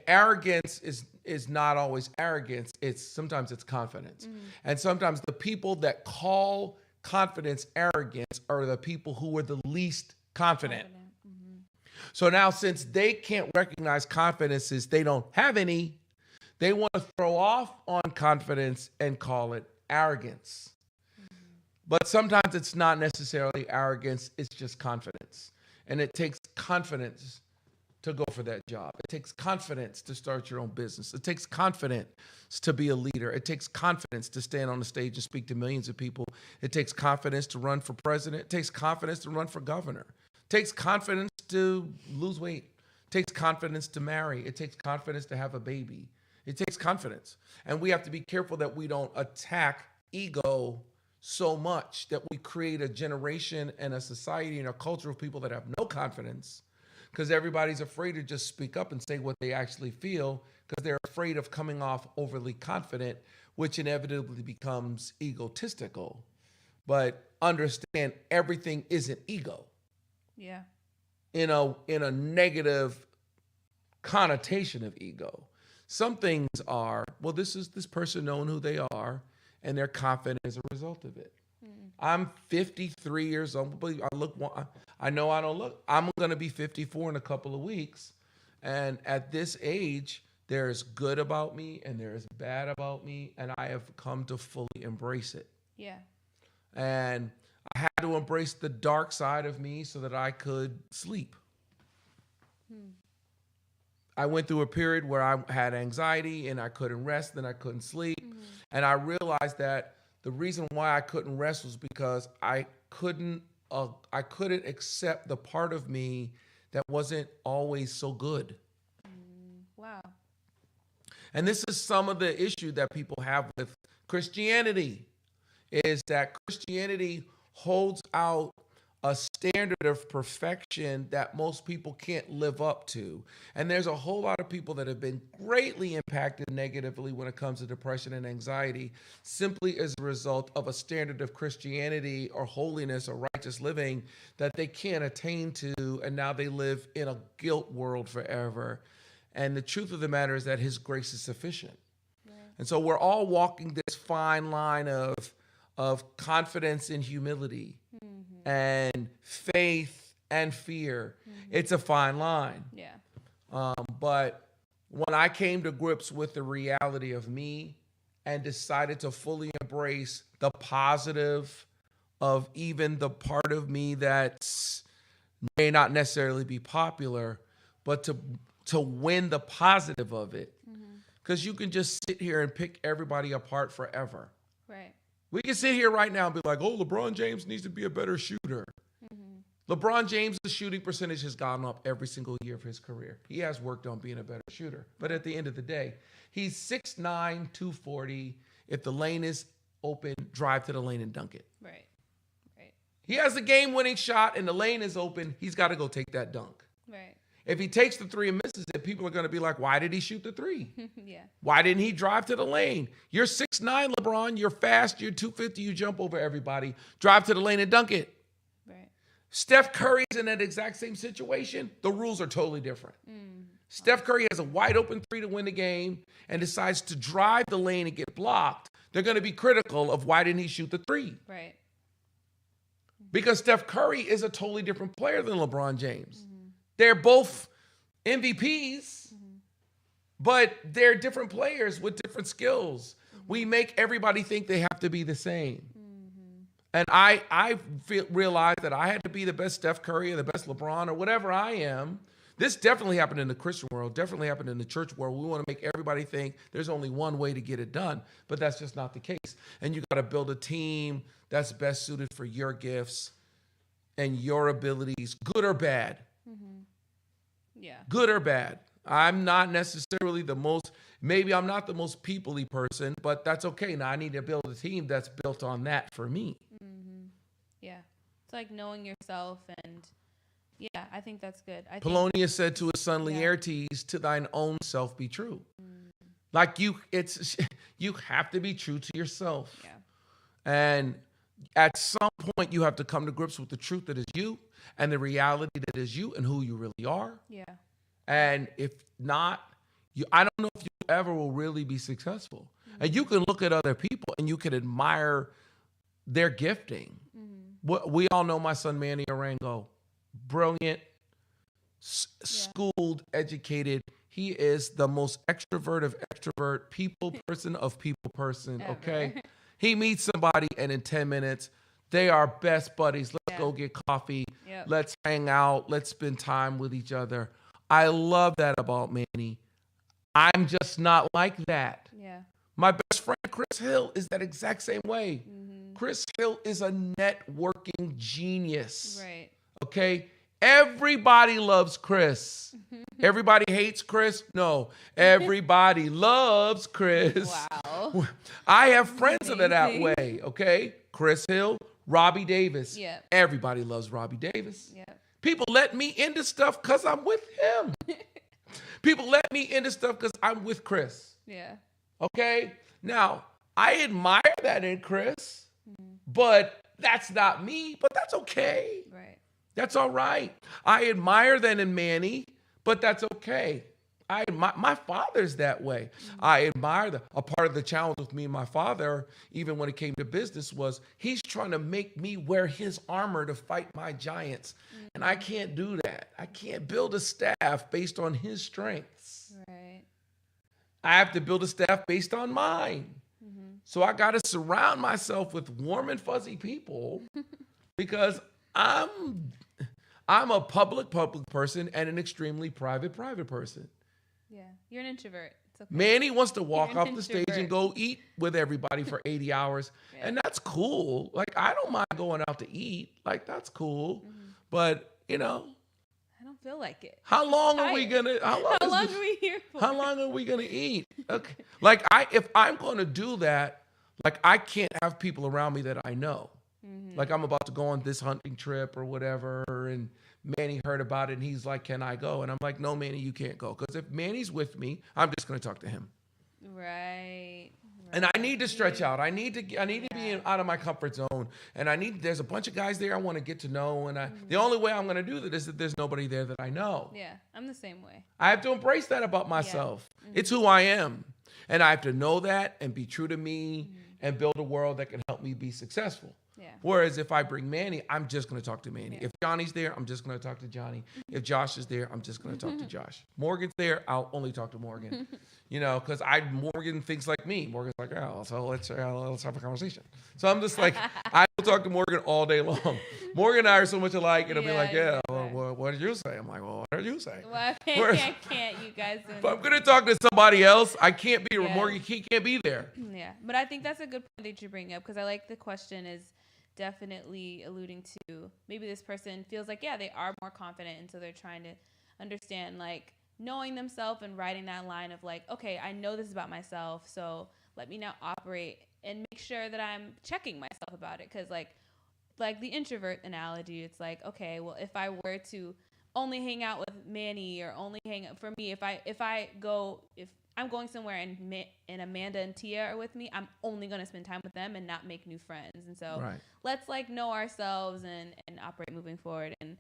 arrogance is not always arrogance. Sometimes it's confidence. And sometimes the people that call confidence arrogance are the people who are the least confident. So now, since they can't recognize confidence as they don't have any, they want to throw off on confidence and call it arrogance. But sometimes it's not necessarily arrogance, it's just confidence. And it takes confidence to go for that job. It takes confidence to start your own business. It takes confidence to be a leader. It takes confidence to stand on the stage and speak to millions of people. It takes confidence to run for president. It takes confidence to run for governor. It takes confidence to lose weight. It takes confidence to marry. It takes confidence to have a baby. It takes confidence. And we have to be careful that we don't attack ego so much that we create a generation and a society and a culture of people that have no confidence, because everybody's afraid to just speak up and say what they actually feel because they're afraid of coming off overly confident, which inevitably becomes egotistical. But understand, everything isn't ego. Yeah. In a negative connotation of ego. Some things are, well, this person knowing who they are, and they're confident as a result of it. I'm 53 years old. I know I don't look. I'm going to be 54 in a couple of weeks. And at this age, there's good about me and there's bad about me. And I have come to fully embrace it. Yeah. And I had to embrace the dark side of me so that I could sleep. I went through a period where I had anxiety and I couldn't rest and I couldn't sleep. And I realized that the reason why I couldn't rest was because I couldn't accept the part of me that wasn't always so good. Wow. And this is some of the issue that people have with Christianity, is that Christianity holds out a standard of perfection that most people can't live up to. And there's a whole lot of people that have been greatly impacted negatively when it comes to depression and anxiety, simply as a result of a standard of Christianity or holiness or righteous living that they can't attain to, and now they live in a guilt world forever. And the truth of the matter is that his grace is sufficient. Right. And so we're all walking this fine line of confidence and humility, and faith and fear. It's a fine line. Yeah. But when I came to grips with the reality of me and decided to fully embrace the positive of even the part of me that may not necessarily be popular, but to win the positive of it. Because you can just sit here and pick everybody apart forever. Right. We can sit here right now and be like, oh, LeBron James needs to be a better shooter. LeBron James' shooting percentage has gone up every single year of his career. He has worked on being a better shooter. But at the end of the day, he's 6'9", 240. If the lane is open, drive to the lane and dunk it. Right. Right. He has a game-winning shot and the lane is open. He's got to go take that dunk. Right. If he takes the three and misses it, people are going to be like, why did he shoot the three? Yeah. Why didn't he drive to the lane? You're 6'9", LeBron. You're fast. You're 250. You jump over everybody. Drive to the lane and dunk it. Right. Steph Curry's in that exact same situation. The rules are totally different. Steph Curry has a wide open three to win the game and decides to drive the lane and get blocked. They're going to be critical of why didn't he shoot the three? Right. Because Steph Curry is a totally different player than LeBron James. They're both MVPs, but they're different players with different skills. We make everybody think they have to be the same. And I realized that I had to be the best Steph Curry or the best LeBron or whatever I am. This definitely happened in the Christian world, definitely happened in the church world. We want to make everybody think there's only one way to get it done, but that's just not the case. And you got to build a team that's best suited for your gifts and your abilities, good or bad. Yeah. Good or bad. I'm not necessarily maybe I'm not the most people-y person, but that's okay. Now I need to build a team that's built on that for me. Yeah. It's like knowing yourself, and yeah, I think that's good. Polonia said to his son Laertes, to thine own self be true. Like you have to be true to yourself. Yeah. And at some point you have to come to grips with the truth that is you and the reality that is you and who you really are. Yeah. And if not, I don't know if you ever will really be successful. And you can look at other people and you can admire their gifting. We all know my son Manny Arango, brilliant, schooled, educated. He is the most extrovert of extrovert, people person of people person. Ever. Okay. He meets somebody and in 10 minutes, they are best buddies. Let's go get coffee. Yep. Let's hang out. Let's spend time with each other. I love that about Manny. I'm just not like that. Yeah. My best friend, Chris Hill, is that exact same way. Chris Hill is a networking genius. Right. Okay? Everybody loves Chris. Everybody hates Chris? No. Everybody loves Chris. Wow. I have friends that are that way, okay? Chris Hill, Robbie Davis. Yeah. Everybody loves Robbie Davis. Yeah. People let me into stuff because I'm with him. People let me into stuff because I'm with Chris. Yeah. Okay? Now, I admire that in Chris, but that's not me, but that's okay. Right. That's all right. I admire that in Manny, but that's okay. My father's that way. I admire a part of the challenge with me and my father, even when it came to business, was he's trying to make me wear his armor to fight my giants. And I can't do that. I can't build a staff based on his strengths. Right. I have to build a staff based on mine. So I got to surround myself with warm and fuzzy people because I'm a public person and an extremely private person. Yeah. You're an introvert. It's okay. Manny wants to walk You're off an the stage and introvert. go eat with everybody for 80 hours. Yeah. And that's cool. Like, I don't mind going out to eat. Like, that's cool. But, I don't feel like it. how long are we Tired. going to, How long are we here for? how long are we going to eat? Okay. Like, if I'm going to do that, like, I can't have people around me that I know. Like I'm about to go on this hunting trip or whatever, and Manny heard about it and he's like, "Can I go?" And I'm like, "No, Manny, you can't go, because if Manny's with me, I'm just going to talk to him." Right. And I need to stretch out. I need to be out of my comfort zone. And there's a bunch of guys there I want to get to know. And the only way I'm going to do that is that there's nobody there that I know. Yeah, I'm the same way. I have to embrace that about myself. It's who I am. And I have to know that and be true to me and build a world that can help me be successful. Yeah. Whereas if I bring Manny, I'm just going to talk to Manny. If Johnny's there, I'm just going to talk to Johnny. If Josh is there, I'm just going to talk to Josh. Morgan's there, I'll only talk to Morgan. Because Morgan thinks like me. Morgan's like, "Oh, so let's have a conversation." So I'm just like, I will talk to Morgan all day long. Morgan and I are so much alike. It'll be like, "Yeah, well, what did you say?" I'm like, "Well, what did you say?" Well, I can't. You guys. If I'm going to talk to somebody else, I can't be Morgan. He can't be there. Yeah, but I think that's a good point that you bring up, because I like the question is definitely alluding to maybe this person feels like, they are more confident, and so they're trying to understand, like, knowing themselves and writing that line of like, okay, I know this about myself, so let me now operate and make sure that I'm checking myself about it. Because like the introvert analogy, it's like, okay, well, if I were to only hang out with Manny, or only hang out, for me, if I'm going somewhere and Amanda and Tia are with me, I'm only going to spend time with them and not make new friends. And so let's like know ourselves and operate moving forward. And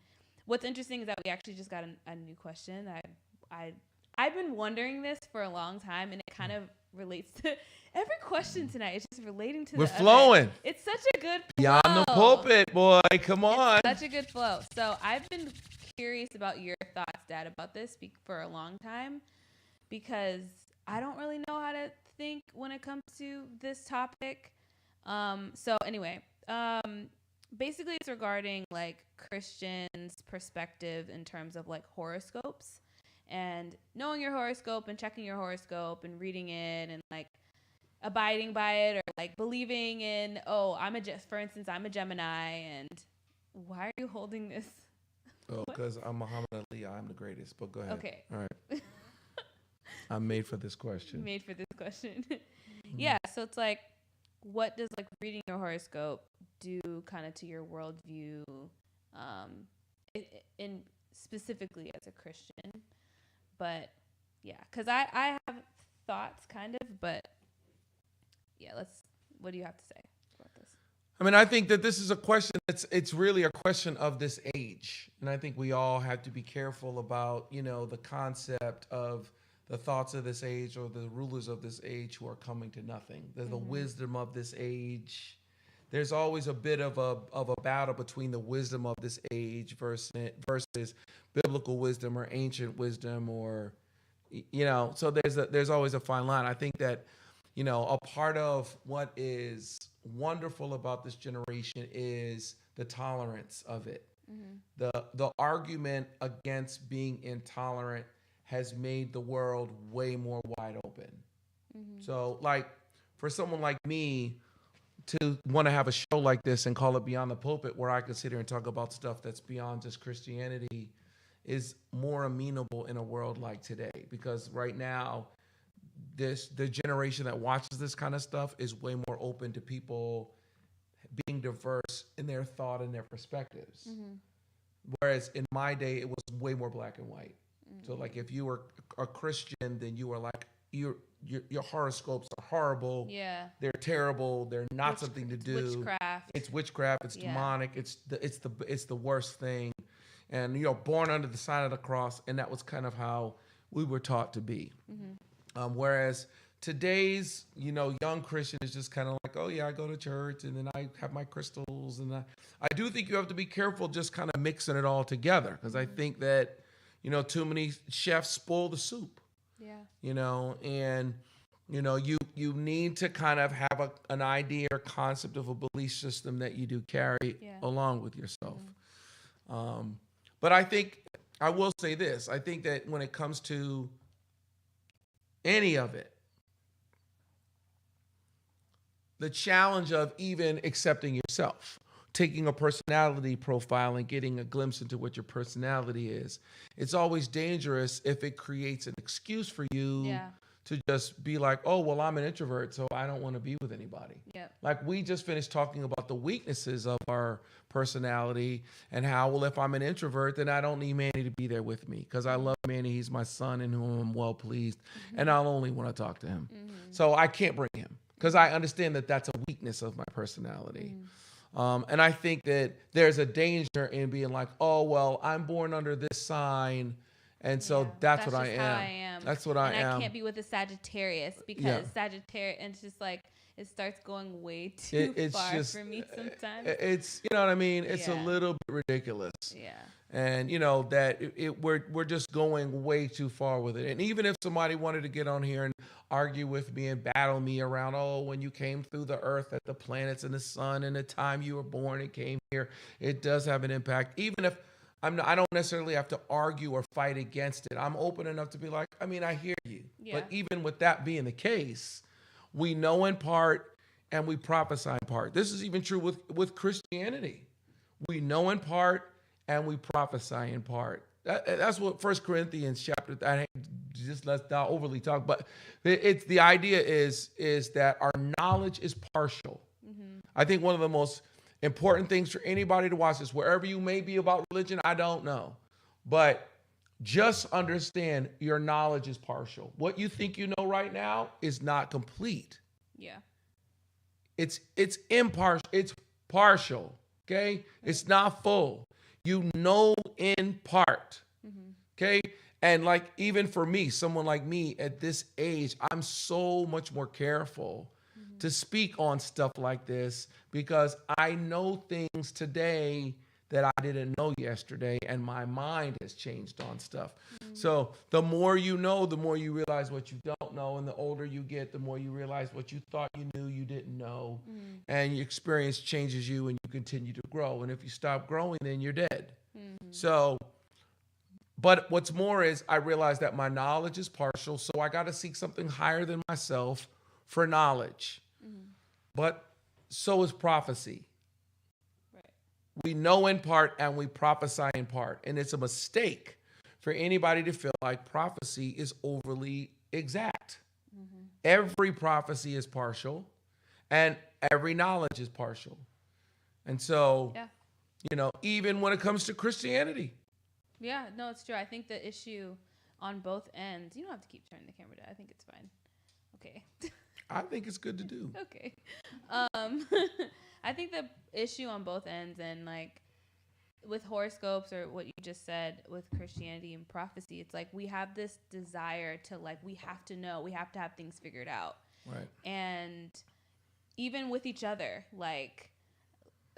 what's interesting is that we actually just got a new question. I've been wondering this for a long time, and it kind of relates to every question tonight. It's just relating to We're flowing. It's such a good flow. Beyond the pulpit, boy. Come on. It's such a good flow. So I've been curious about your thoughts, Dad, about this for a long time, because I don't really know how to think when it comes to this topic. So anyway, basically it's regarding like Christians' perspective in terms of like horoscopes, and knowing your horoscope and checking your horoscope and reading it and like abiding by it, or like believing in, for instance, I'm a Gemini, and why are you holding this? Oh, because I'm Muhammad Ali. I'm the greatest. But go ahead. Okay. All right. I'm made for this question. Yeah. So it's like, what does like reading your horoscope do kind of to your worldview, in specifically as a Christian? But yeah, because I have thoughts kind of, but yeah, what do you have to say about this? I mean, I think that this is a question it's really a question of this age. And I think we all have to be careful about, the concept of the thoughts of this age, or the rulers of this age who are coming to nothing. There's the wisdom of this age. There's always a bit of a battle between the wisdom of this age versus biblical wisdom or ancient wisdom, or so there's always a fine line. I think that a part of what is wonderful about this generation is the tolerance of it. The argument against being intolerant has made the world way more wide open. So like for someone like me to want to have a show like this and call it Beyond the Pulpit, where I can sit here and talk about stuff that's beyond just Christianity, is more amenable in a world like today. Because right now, the generation that watches this kind of stuff is way more open to people being diverse in their thought and their perspectives. Whereas in my day, it was way more black and white. So like if you were a Christian, then you were like, your horoscopes are horrible. Yeah. They're terrible. They're not something to do. Witchcraft. It's witchcraft. It's demonic. It's the worst thing. And born under the sign of the cross, and that was kind of how we were taught to be. Whereas today's young Christian is just kind of like, oh yeah, I go to church and then I have my crystals, and I do think you have to be careful just kind of mixing it all together, because I think that too many chefs spoil the soup. Yeah. And you need to kind of have an idea or concept of a belief system that you do carry along with yourself. But I think I will say this. I think that when it comes to any of it, the challenge of even accepting yourself, taking a personality profile and getting a glimpse into what your personality is, it's always dangerous if it creates an excuse for you to just be like, oh, well, I'm an introvert, so I don't want to be with anybody. Yep. Like, we just finished talking about the weaknesses of our personality and how, well, if I'm an introvert, then I don't need Manny to be there with me because I love Manny. He's my son in whom I'm well pleased, and I'll only want to talk to him. So I can't bring him because I understand that that's a weakness of my personality. And I think that there's a danger in being like, oh, well, I'm born under this sign, and so that's what I just am. how I am. That's what I am. And I can't be with a Sagittarius because Sagittarius, and it's just like it starts going way too far for me sometimes. It's, you know what I mean? It's a little bit ridiculous. Yeah. And, you know, that we're just going way too far with it. And even if somebody wanted to get on here and argue with me and battle me around, oh, when you came through the earth, that the planets and the sun and the time you were born and came here, it does have an impact. Even if I don't necessarily have to argue or fight against it. I'm open enough to be like, I mean, I hear you. Yeah. But even with that being the case, we know in part and we prophesy in part. This is even true with Christianity. We know in part and we prophesy in part. That's what 1 Corinthians chapter, just let's not overly talk, but it's the idea is that our knowledge is partial. I think one of the most important things for anybody to watch this, wherever you may be about religion, I don't know. But just understand your knowledge is partial. What you think you know right now is not complete. Yeah. It's impartial. It's partial. Okay? It's not full. You know in part. Okay? And like, even for me, someone like me at this age, I'm so much more careful to speak on stuff like this because I know things today that I didn't know yesterday, and my mind has changed on stuff. So the more you know, the more you realize what you don't know, and the older you get, the more you realize what you thought you knew you didn't know, and your experience changes you, and you continue to grow. And if you stop growing, then you're dead. So, but what's more is I realize that my knowledge is partial, so I got to seek something higher than myself for knowledge. But so is prophecy. Right. We know in part and we prophesy in part. And it's a mistake for anybody to feel like prophecy is overly exact. Every prophecy is partial and every knowledge is partial. And so, you know, even when it comes to Christianity. Yeah, no, it's true. I think the issue on both ends, you don't have to keep turning the camera down. I think it's fine. Okay. I think it's good to do. Okay. I think the issue on both ends, and like with horoscopes or what you just said with Christianity and prophecy, it's like we have this desire to like, we have to know, we have to have things figured out. Right. And even with each other, like,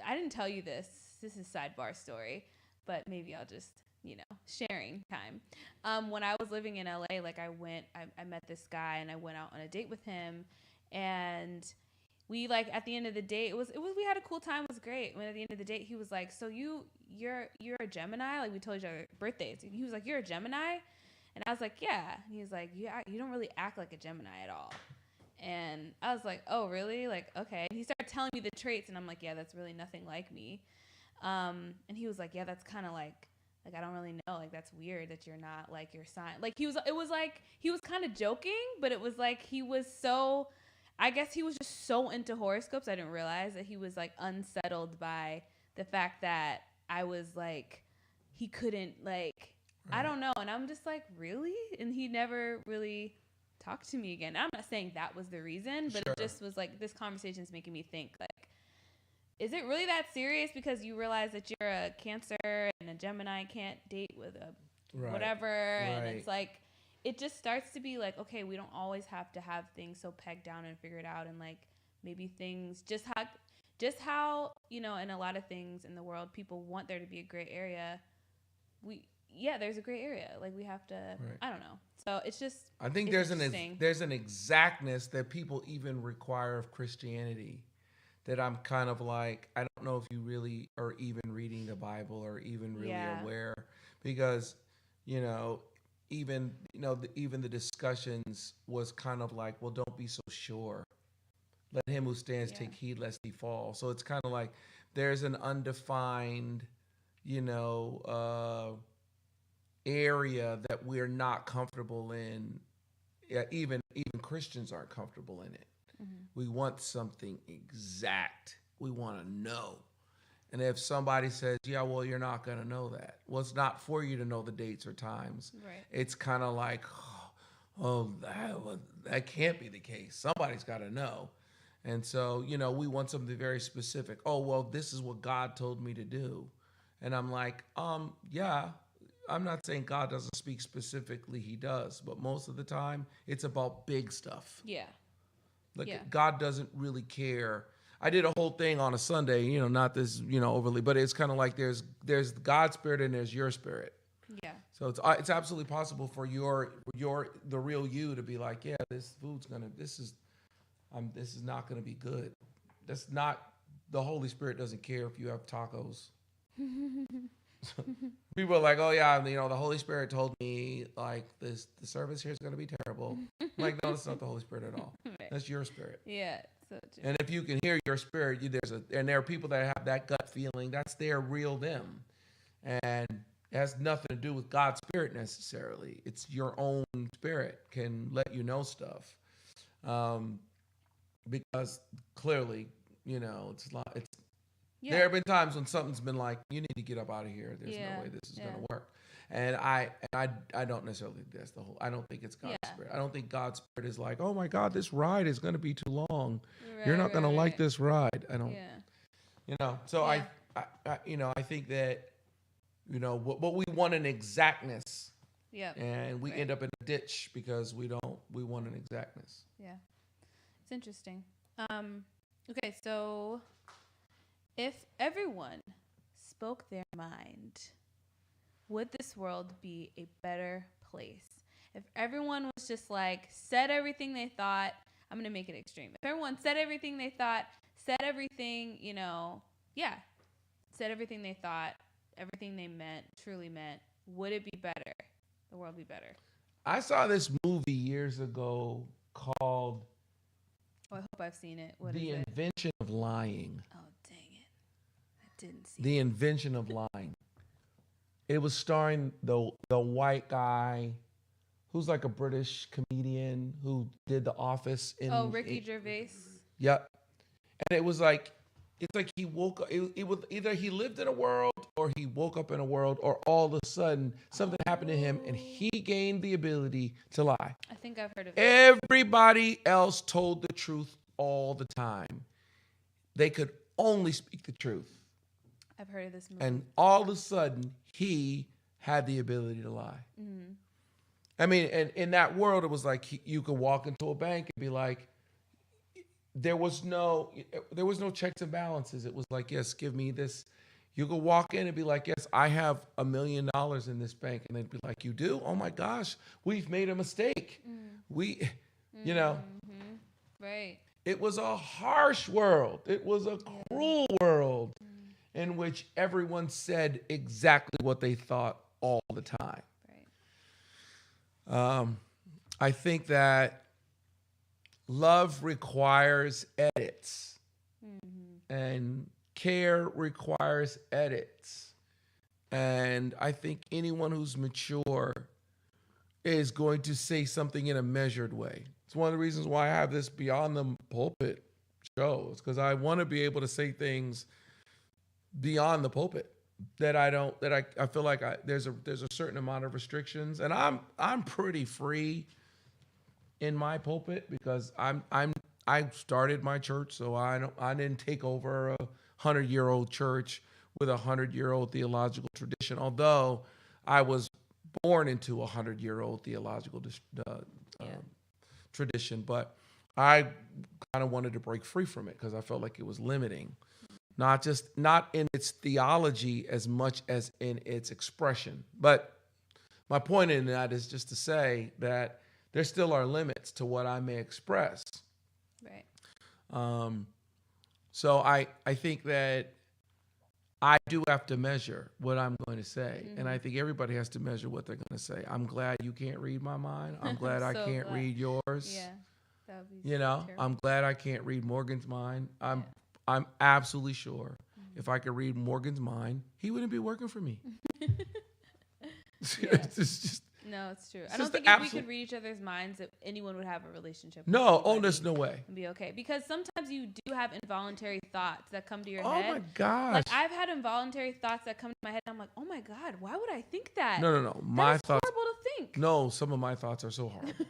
I didn't tell you this is sidebar story, but maybe I'll just, you know, sharing time. When I was living in LA, like I met this guy and I went out on a date with him, and we like at the end of the date, it was we had a cool time, it was great. When at the end of the date, he was like, "So you're a Gemini?" Like we told each other birthdays. He was like, "You're a Gemini?" And I was like, "Yeah." And he was like, "Yeah, you don't really act like a Gemini at all." And I was like, "Oh, really? Like, okay." And he started telling me the traits, and I'm like, "Yeah, that's really nothing like me." And he was like, "Yeah, that's kind of like I don't really know. Like, that's weird that you're not like your sign." Like it was like he was kind of joking, but it was like he was so, I guess he was just so into horoscopes. I didn't realize that he was like unsettled by the fact that I was like, he couldn't like, right. I don't know. And I'm just like, really? And he never really talked to me again. I'm not saying that was the reason, but It just was like, this conversation's making me think like, is it really that serious because you realize that you're a Cancer and a Gemini can't date with a whatever? Right. And it's like, it just starts to be like, okay, we don't always have to have things so pegged down and figured out. And like, maybe things just how, you know, in a lot of things in the world, people want there to be a gray area. There's a gray area. Like we have to, I don't know. So it's just, I think there's an exactness that people even require of Christianity that I'm kind of like, I don't know if you really are even reading the Bible or even really aware, because, you know, even the discussions was kind of like, well, don't be so sure. Let him who stands take heed lest he fall. So it's kind of like there's an undefined, you know, area that we're not comfortable in Yeah, even Christians aren't comfortable in it. We want something exact. We want to know. And if somebody says, yeah, well, you're not going to know that. Well, it's not for you to know the dates or times. Right. It's kind of like, oh, that can't be the case. Somebody's got to know. And so, we want something very specific. Oh, well, this is what God told me to do. And I'm like, yeah, I'm not saying God doesn't speak specifically. He does. But most of the time, it's about big stuff. Yeah. Like God doesn't really care. I did a whole thing on a Sunday, not this, overly, but it's kind of like there's God's spirit and there's your spirit. Yeah. So it's absolutely possible for the real you to be like, yeah, this is not gonna be good. That's not, the Holy Spirit doesn't care if you have tacos. People are like, oh yeah, the Holy Spirit told me like the service here is gonna be terrible. I'm like, no, that's not the Holy Spirit at all. Right. That's your spirit. Yeah. So true. And if you can hear your spirit, and there are people that have that gut feeling. That's their real them, and it has nothing to do with God's spirit necessarily. It's your own spirit can let you know stuff, because clearly, it's a lot. There have been times when something's been like, you need to get up out of here. There's no way this is going to work. And I don't necessarily think that's the whole. I don't think it's God's spirit. I don't think God's spirit is like, oh my God, this ride is going to be too long. You're not going to like this ride. I don't. So I think that, what we want an exactness. Yeah. And we end up in a ditch because we want an exactness. Yeah. It's interesting. Okay, so if everyone spoke their mind, would this world be a better place? If everyone was just like, said everything they thought, I'm going to make it extreme. If everyone said everything they thought, said everything, said everything they thought, everything they meant, truly meant, would it be better? The world be better? I saw this movie years ago called I hope I've seen it. What The is it? Invention of Lying. Oh, dang it. I didn't see The Invention of Lying. It was starring the white guy who's like a British comedian who did The Office. Ricky Gervais? Yep. And it was like, it's like he woke up, it was either he lived in a world or he woke up in a world, or all of a sudden something happened to him and he gained the ability to lie. I think I've heard of it. Everybody else told the truth all the time. They could only speak the truth. I've heard of this movie. And all of a sudden, he had the ability to lie. Mm-hmm. I mean, and in that world, it was like you could walk into a bank and be like, there was no checks and balances. It was like, yes, give me this. You could walk in and be like, yes, I have $1 million in this bank. And they'd be like, you do? Oh my gosh, we've made a mistake. We, Right. It was a harsh world. It was a cruel world in which everyone said exactly what they thought all the time. Right. I think that love requires edits, and care requires edits. And I think anyone who's mature is going to say something in a measured way. It's one of the reasons why I have this Beyond the Pulpit show. It's because I want to be able to say things beyond the pulpit that I feel like there's a certain amount of restrictions, and I'm pretty free in my pulpit because I started my church, so I didn't take over a 100-year-old church with a 100-year-old theological tradition, although I was born into a 100-year-old theological tradition, but I kind of wanted to break free from it because I felt like it was limiting, not in its theology as much as in its expression. But my point in that is just to say that there still are limits to what I may express. Right. So I think that I do have to measure what I'm going to say. And I think everybody has to measure what they're going to say. I'm glad you can't read my mind. I'm glad I can't read yours. Yeah. That would be terrible. I'm glad I can't read Morgan's mind. I'm absolutely sure if I could read Morgan's mind, he wouldn't be working for me. It's just No, it's true. It's I don't just the think if we absolute- could read each other's minds, that anyone would have a relationship. No, with there's no way. And be okay. Because sometimes you do have involuntary thoughts that come to your Oh head. my gosh. Like I've had involuntary thoughts that come to my head. And I'm like, oh my God, why would I think that? No. My That's thoughts. horrible to think. No, some of my thoughts are so horrible.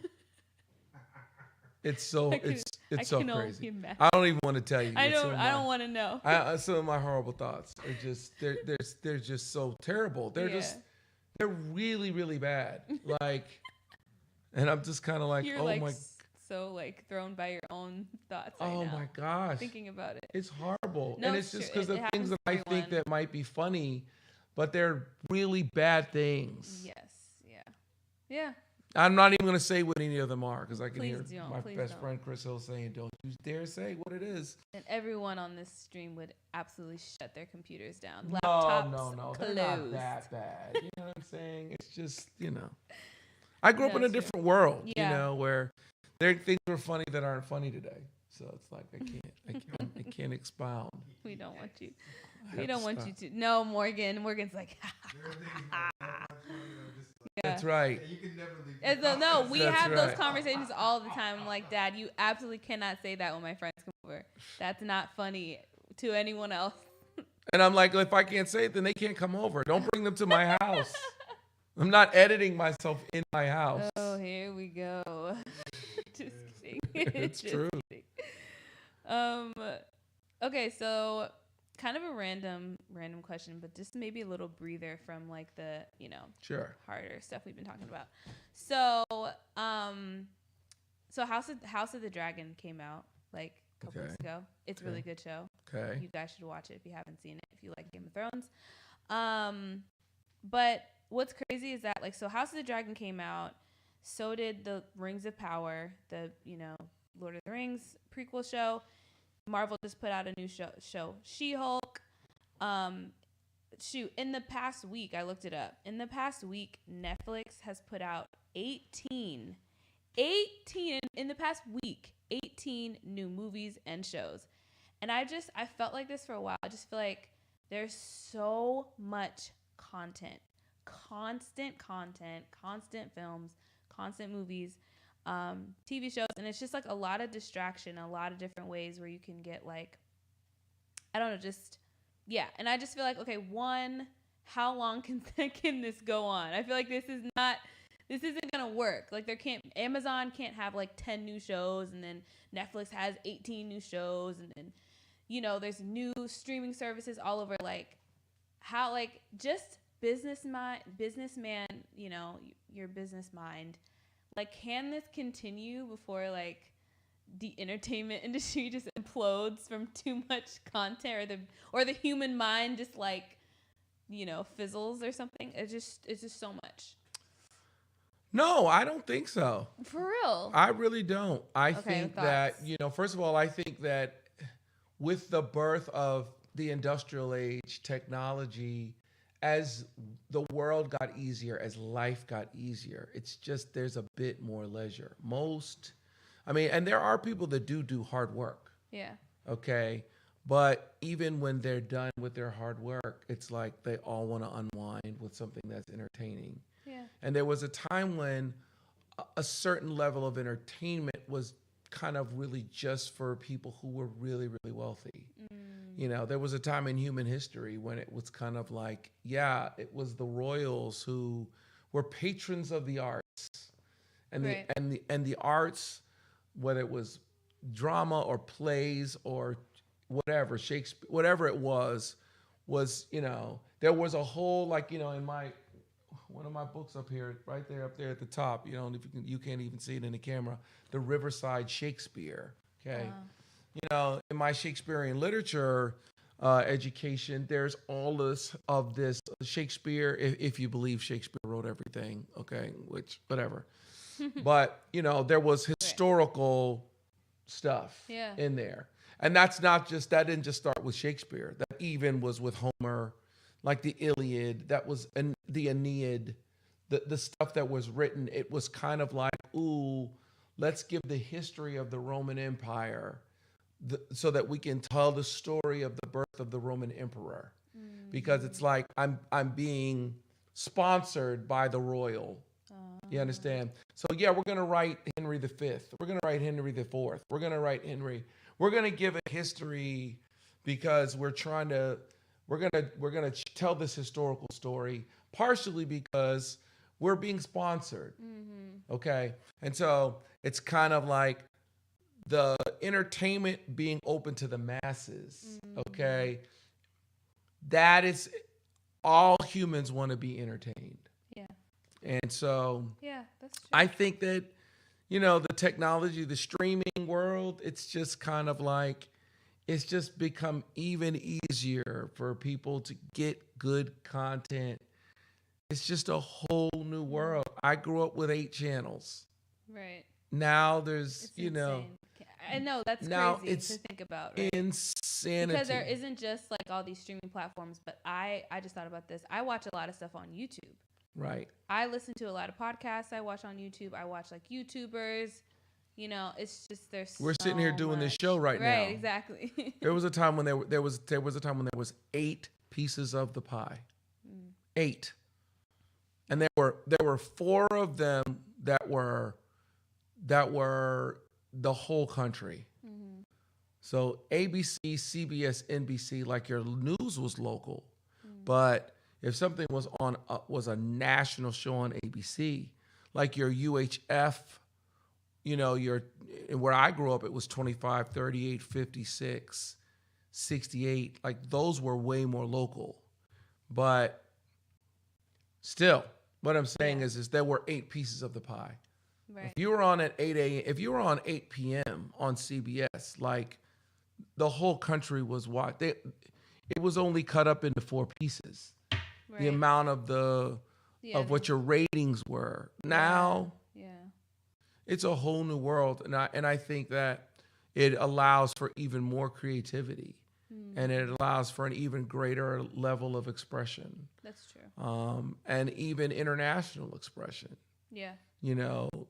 It's so it's so crazy. I don't even want to tell you. I don't want to know. Some of my horrible thoughts are just they're just so terrible. They're really, really bad. Like, and I'm just kind of like, You're oh like my. So like thrown by your own thoughts. Oh my gosh. Thinking about it. It's horrible. No, And it's just because it the things happens that to I think everyone. that might be funny, but they're really bad things. Yes. Yeah. I'm not even going to say what any of them are because I can Please hear don't. my Please best don't. friend Chris Hill saying, don't you dare say what it is. And everyone on this stream would absolutely shut their computers down. No, Laptops they're closed. not that bad. You know what I'm saying? It's just, I grew up in a That's true. different world, Yeah. where there things were funny that aren't funny today. So it's like I can't expound. We don't want you. I We have don't to want stop. you to. No, Morgan. Morgan's like, That's right. You can never leave. no, we That's have right. those conversations all the time. I'm like, Dad, you absolutely cannot say that when my friends come over. That's not funny to anyone else. And I'm like, if I can't say it, then they can't come over. Don't bring them to my house. I'm not editing myself in my house. Oh, here we go. Just kidding. It's Just true. kidding. Okay, so kind of a random question, but just maybe a little breather from like the, Sure. harder stuff we've been talking about. So, House of the Dragon came out like a couple weeks ago. It's a really good show. Okay. You guys should watch it if you haven't seen it, if you like Game of Thrones. But what's crazy is that House of the Dragon came out, so did the Rings of Power, the Lord of the Rings prequel show. Marvel just put out a new show She-Hulk. In the past week, I looked it up. In the past week, Netflix has put out 18 in the past week, 18 new movies and shows. And I felt like this for a while. I just feel like there's so much content, constant films, constant movies, TV shows. And it's just like a lot of distraction, a lot of different ways where you can get and I just feel like, okay, one, how long can this go on? I feel like this isn't gonna work. Like Amazon can't have 10 new shows, and then Netflix has 18 new shows, and then there's new streaming services all over. How just businessman, your business mind. Can this continue before the entertainment industry just implodes from too much content, or the human mind just fizzles or something? It's just so much. No, I don't think so. For real. I really don't. I think thoughts? that, first of all, I think that with the birth of the industrial age technology, as the world got easier, as life got easier, it's just there's a bit more leisure. And there are people that do hard work. Yeah. Okay. But even when they're done with their hard work, it's like they all want to unwind with something that's entertaining. Yeah. And there was a time when a certain level of entertainment was kind of really just for people who were really, really wealthy. There was a time in human history when it was kind of it was the royals who were patrons of the arts. And the arts, whether it was drama or plays or whatever, Shakespeare, whatever it was, there was a whole, in one of my books up here, right there, up there at the top, you can't even see it in the camera, the Riverside Shakespeare, okay? In my Shakespearean literature education, there's all of this Shakespeare, if you believe Shakespeare wrote everything, okay, which, whatever. But, there was historical stuff in there. And that didn't just start with Shakespeare. That even was with Homer, like the Iliad, that was the Aeneid, the stuff that was written. It was kind of like, ooh, let's give the history of the Roman Empire so that we can tell the story of the birth of the Roman emperor. Because it's like I'm being sponsored by the royal. You understand? So yeah, we're gonna write Henry V. We're gonna write Henry IV. We're gonna write Henry. We're gonna give a history because we're gonna tell this historical story partially because we're being sponsored. Okay, and so it's kind of like the entertainment being open to the masses. Okay, that is all humans want to be entertained. Yeah. And so yeah, that's true. I think that, the technology, the streaming world, it's just kind of like, it's just become even easier for people to get good content. It's just a whole new world. I grew up with 8 channels. Right. Now there's, It's insane. I know that's now crazy it's to think about, right? insanity. Because there isn't just like all these streaming platforms, but I just thought about this. I watch a lot of stuff on YouTube. Right. I listen to a lot of podcasts I watch on YouTube. I watch like YouTubers. It's just We're sitting here doing this show right now. Right, exactly. There was a time when there was a time when there was 8 pieces of the pie. 8. And there were 4 of them that were the whole country. So ABC, CBS, NBC, like your news was local, but if something was on was a national show on ABC, like your UHF, and where I grew up, it was 25, 38, 56, 68. Like those were way more local, but still, what I'm saying is there were 8 pieces of the pie. Right. If you were on at 8 a.m., if you were on 8 p.m. on CBS, like the whole country was watching. It was only cut up into 4 pieces. Right. The amount of of what your ratings were. Now, it's a whole new world, and I think that it allows for even more creativity, and it allows for an even greater level of expression. That's true. And even international expression. Yeah.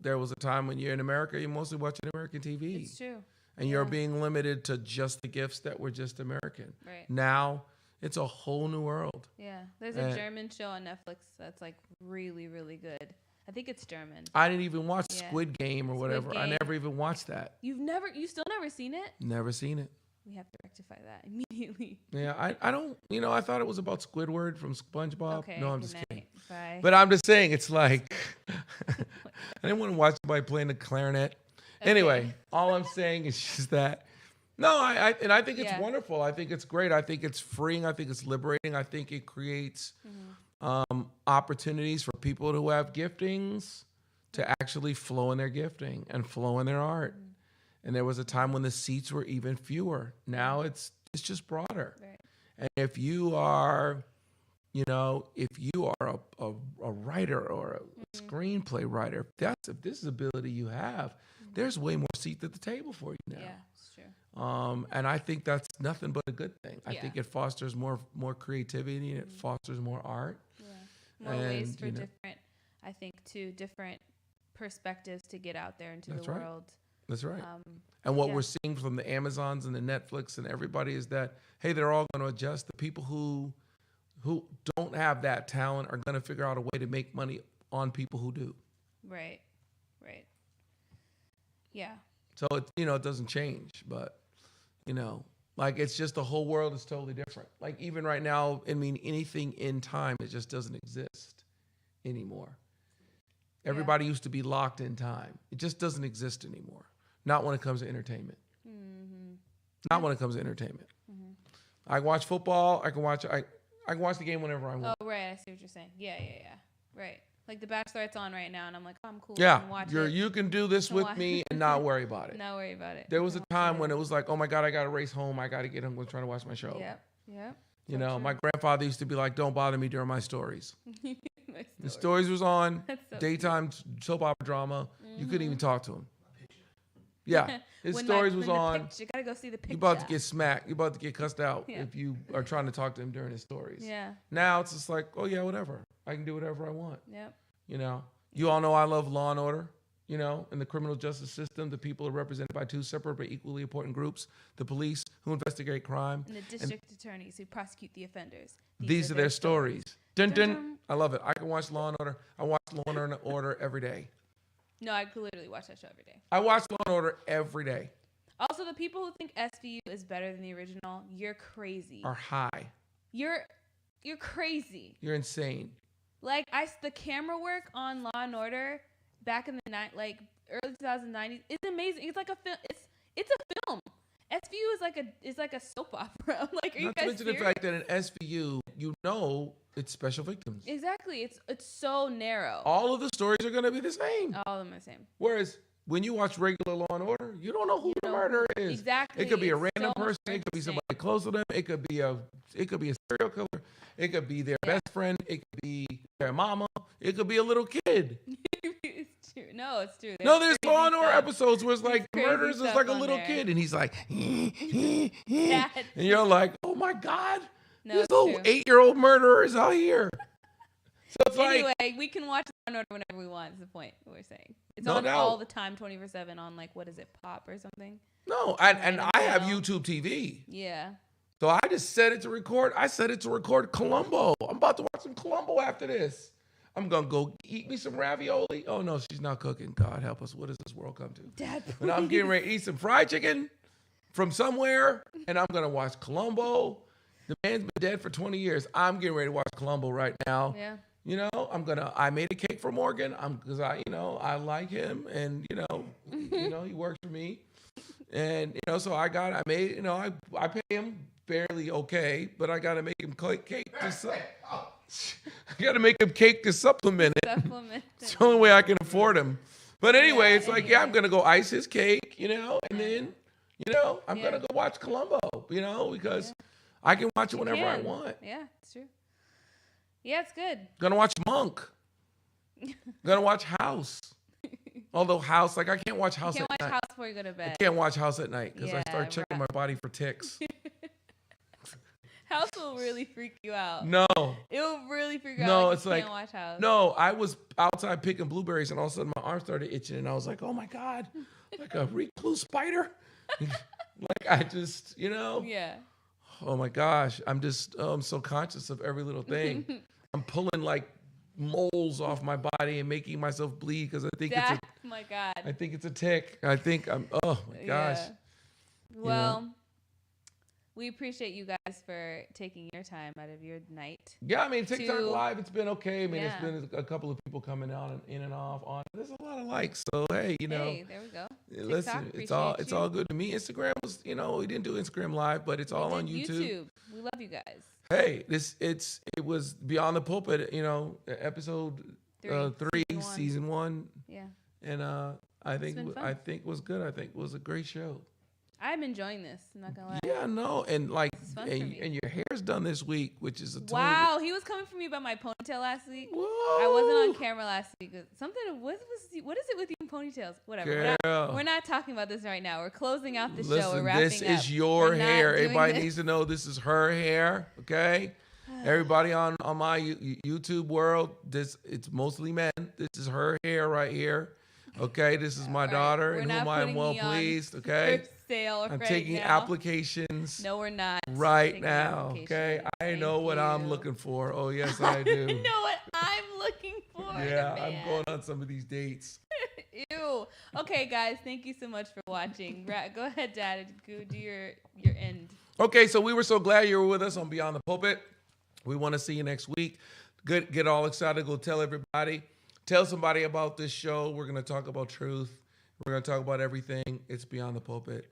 There was a time when you're in America, you're mostly watching American TV. It's true. And you're being limited to just the gifts that were just American. Right. Now, it's a whole new world. Yeah. There's a German show on Netflix that's like really, really good. I think it's German. I didn't even watch Squid Game or whatever. Game. I never even watched that. You still never seen it? Never seen it. We have to rectify that immediately. Yeah, I don't, I thought it was about Squidward from SpongeBob. Okay, no, I'm just kidding. Bye. But I'm just saying, it's like, I didn't want to watch somebody playing the clarinet. Okay. Anyway, all I'm saying is just that, I think it's wonderful. I think it's great. I think it's freeing. I think it's liberating. I think it creates opportunities for people who have giftings to actually flow in their gifting and flow in their art. And there was a time when the seats were even fewer. Now it's just broader. Right. And if you are, a writer or a screenplay writer, if this is ability you have, there's way more seats at the table for you now. Yeah, it's true. And I think that's nothing but a good thing. I think it fosters more creativity, and it fosters more art. Yeah, more ways for different perspectives to get out there into the world. That's right. And what we're seeing from the Amazons and the Netflix and everybody is that, hey, they're all going to adjust. The people who don't have that talent are going to figure out a way to make money on people who do. Right. Yeah. So it doesn't change, but like it's just the whole world is totally different. Like even right now, anything in time, it just doesn't exist anymore. Everybody used to be locked in time. It just doesn't exist anymore. Not when it comes to entertainment. Not when it comes to entertainment. I watch football. I can watch the game whenever I want. Oh, right. I see what you're saying. Yeah. Right. Like The Bachelorette's on right now, and I'm like, oh, I'm cool. Yeah. I can watch it. You can do this with me and not worry about it. Not worry about it. There was a time when it was like, oh my God, I got to race home. I got to get home. I'm trying to watch my show. Yep. My grandfather used to be like, don't bother me during my stories. The stories was on, daytime soap opera drama. You couldn't even talk to him. Yeah, his stories was on. You gotta go see the picture. You about to get smacked. You about to get cussed out if you are trying to talk to him during his stories. Yeah. Now it's just like, oh yeah, whatever. I can do whatever I want. Yep. You all know I love Law and Order. You know, in the criminal justice system, the people are represented by two separate but equally important groups: the police, who investigate crime, And the district attorneys who prosecute the offenders. these are their stories. Dun, dun. I love it. I can watch Law and Order. I watch Law and Order every day. No, I could literally watch that show every day. I watch Law and Order every day. Also, the people who think SVU is better than the original, you're crazy. Are high. You're crazy. You're insane. Like the camera work on Law and Order back in the early 2090s, it's amazing. It's like a film. It's a film. SVU is like a soap opera. Like, are you Not guys to mention the fact that in SVU, you know, it's special victims. Exactly. It's so narrow. All of the stories are going to be the same. All of them are the same. Whereas when you watch regular Law and Order, you don't know who the murderer is. Exactly. It could be a random so person. It could be somebody close to them. It could be a serial killer. It could be their best friend. It could be their mama. It could be a little kid. It's true. No, it's true. There's Law and Order episodes where it's like the murderers is like a little kid, and he's like, and you're like, oh my God, this little 8-year-old murderer is out here. So it's anyway, we can watch Law and Order whenever we want. Is the point we're saying? It's on all the time, 24/7 on what is it, Pop or something? No, and I have YouTube TV. Yeah. So I just set it to record. I set it to record Columbo. I'm about to watch some Columbo after this. I'm going to go eat me some ravioli. Oh, no, she's not cooking. God help us. What does this world come to? Dad, please. And I'm getting ready to eat some fried chicken from somewhere, and I'm going to watch Columbo. The man's been dead for 20 years. I'm getting ready to watch Columbo right now. Yeah. You know, I made a cake for Morgan because I like him, and, he works for me. And, so I pay him fairly okay, but I got to make him cake I got to make him cake to supplement it. It's the only way I can afford him. But anyway, it's like, I'm going to go ice his cake, and then, I'm going to go watch Columbo, because I can watch it whenever I want. Yeah, it's true. Yeah, it's good. Going to watch Monk. Going to watch House. Although House, I can't watch House at night. You can't watch House before you go to bed. I can't watch House at night because I start checking my body for ticks. House will really freak you out. No. It will really freak you out. No, it's like, can't watch House. No, I was outside picking blueberries and all of a sudden my arm started itching and I was like, oh my God, like a recluse spider. Like I just, Yeah. Oh my gosh. I'm so conscious of every little thing. I'm pulling like moles off my body and making myself bleed because I think my God. I think it's a tick. I think oh my gosh. Yeah. Well, we appreciate you guys for taking your time out of your night. Yeah, I mean, TikTok Live, it's been okay. I mean, it's been a couple of people coming on in and off on. There's a lot of likes. So, hey, Hey, there we go. Listen, it's all good to me. Instagram was, we didn't do Instagram Live, but it's all on YouTube. We love you guys. Hey, it was Beyond the Pulpit, episode 3, season 1. Yeah. And I think it was good. I think it was a great show. I'm enjoying this. I'm not gonna lie. Yeah, no, and and your hair's done this week, which is wow. He was coming for me about my ponytail last week. Whoa. I wasn't on camera last week. What is it with you and ponytails? Whatever. We're not talking about this right now. We're closing out the show. We're wrapping up. This is your hair. Everybody needs to know this is her hair. Okay. Everybody on my YouTube world, it's mostly men. This is her hair right here. Okay, this is my daughter, and whom I am well pleased. Okay, I'm taking applications. No, we're not. Right now, okay. I know what I'm looking for. Oh yes, I do. I know what I'm looking for. Yeah, I'm going on some of these dates. Ew. Okay, guys, thank you so much for watching. Go ahead, Dad, and do your end. Okay, so we were so glad you were with us on Beyond the Pulpit. We want to see you next week. Get all excited. Go tell everybody. Tell somebody about this show. We're going to talk about truth. We're going to talk about everything. It's Beyond the Pulpit.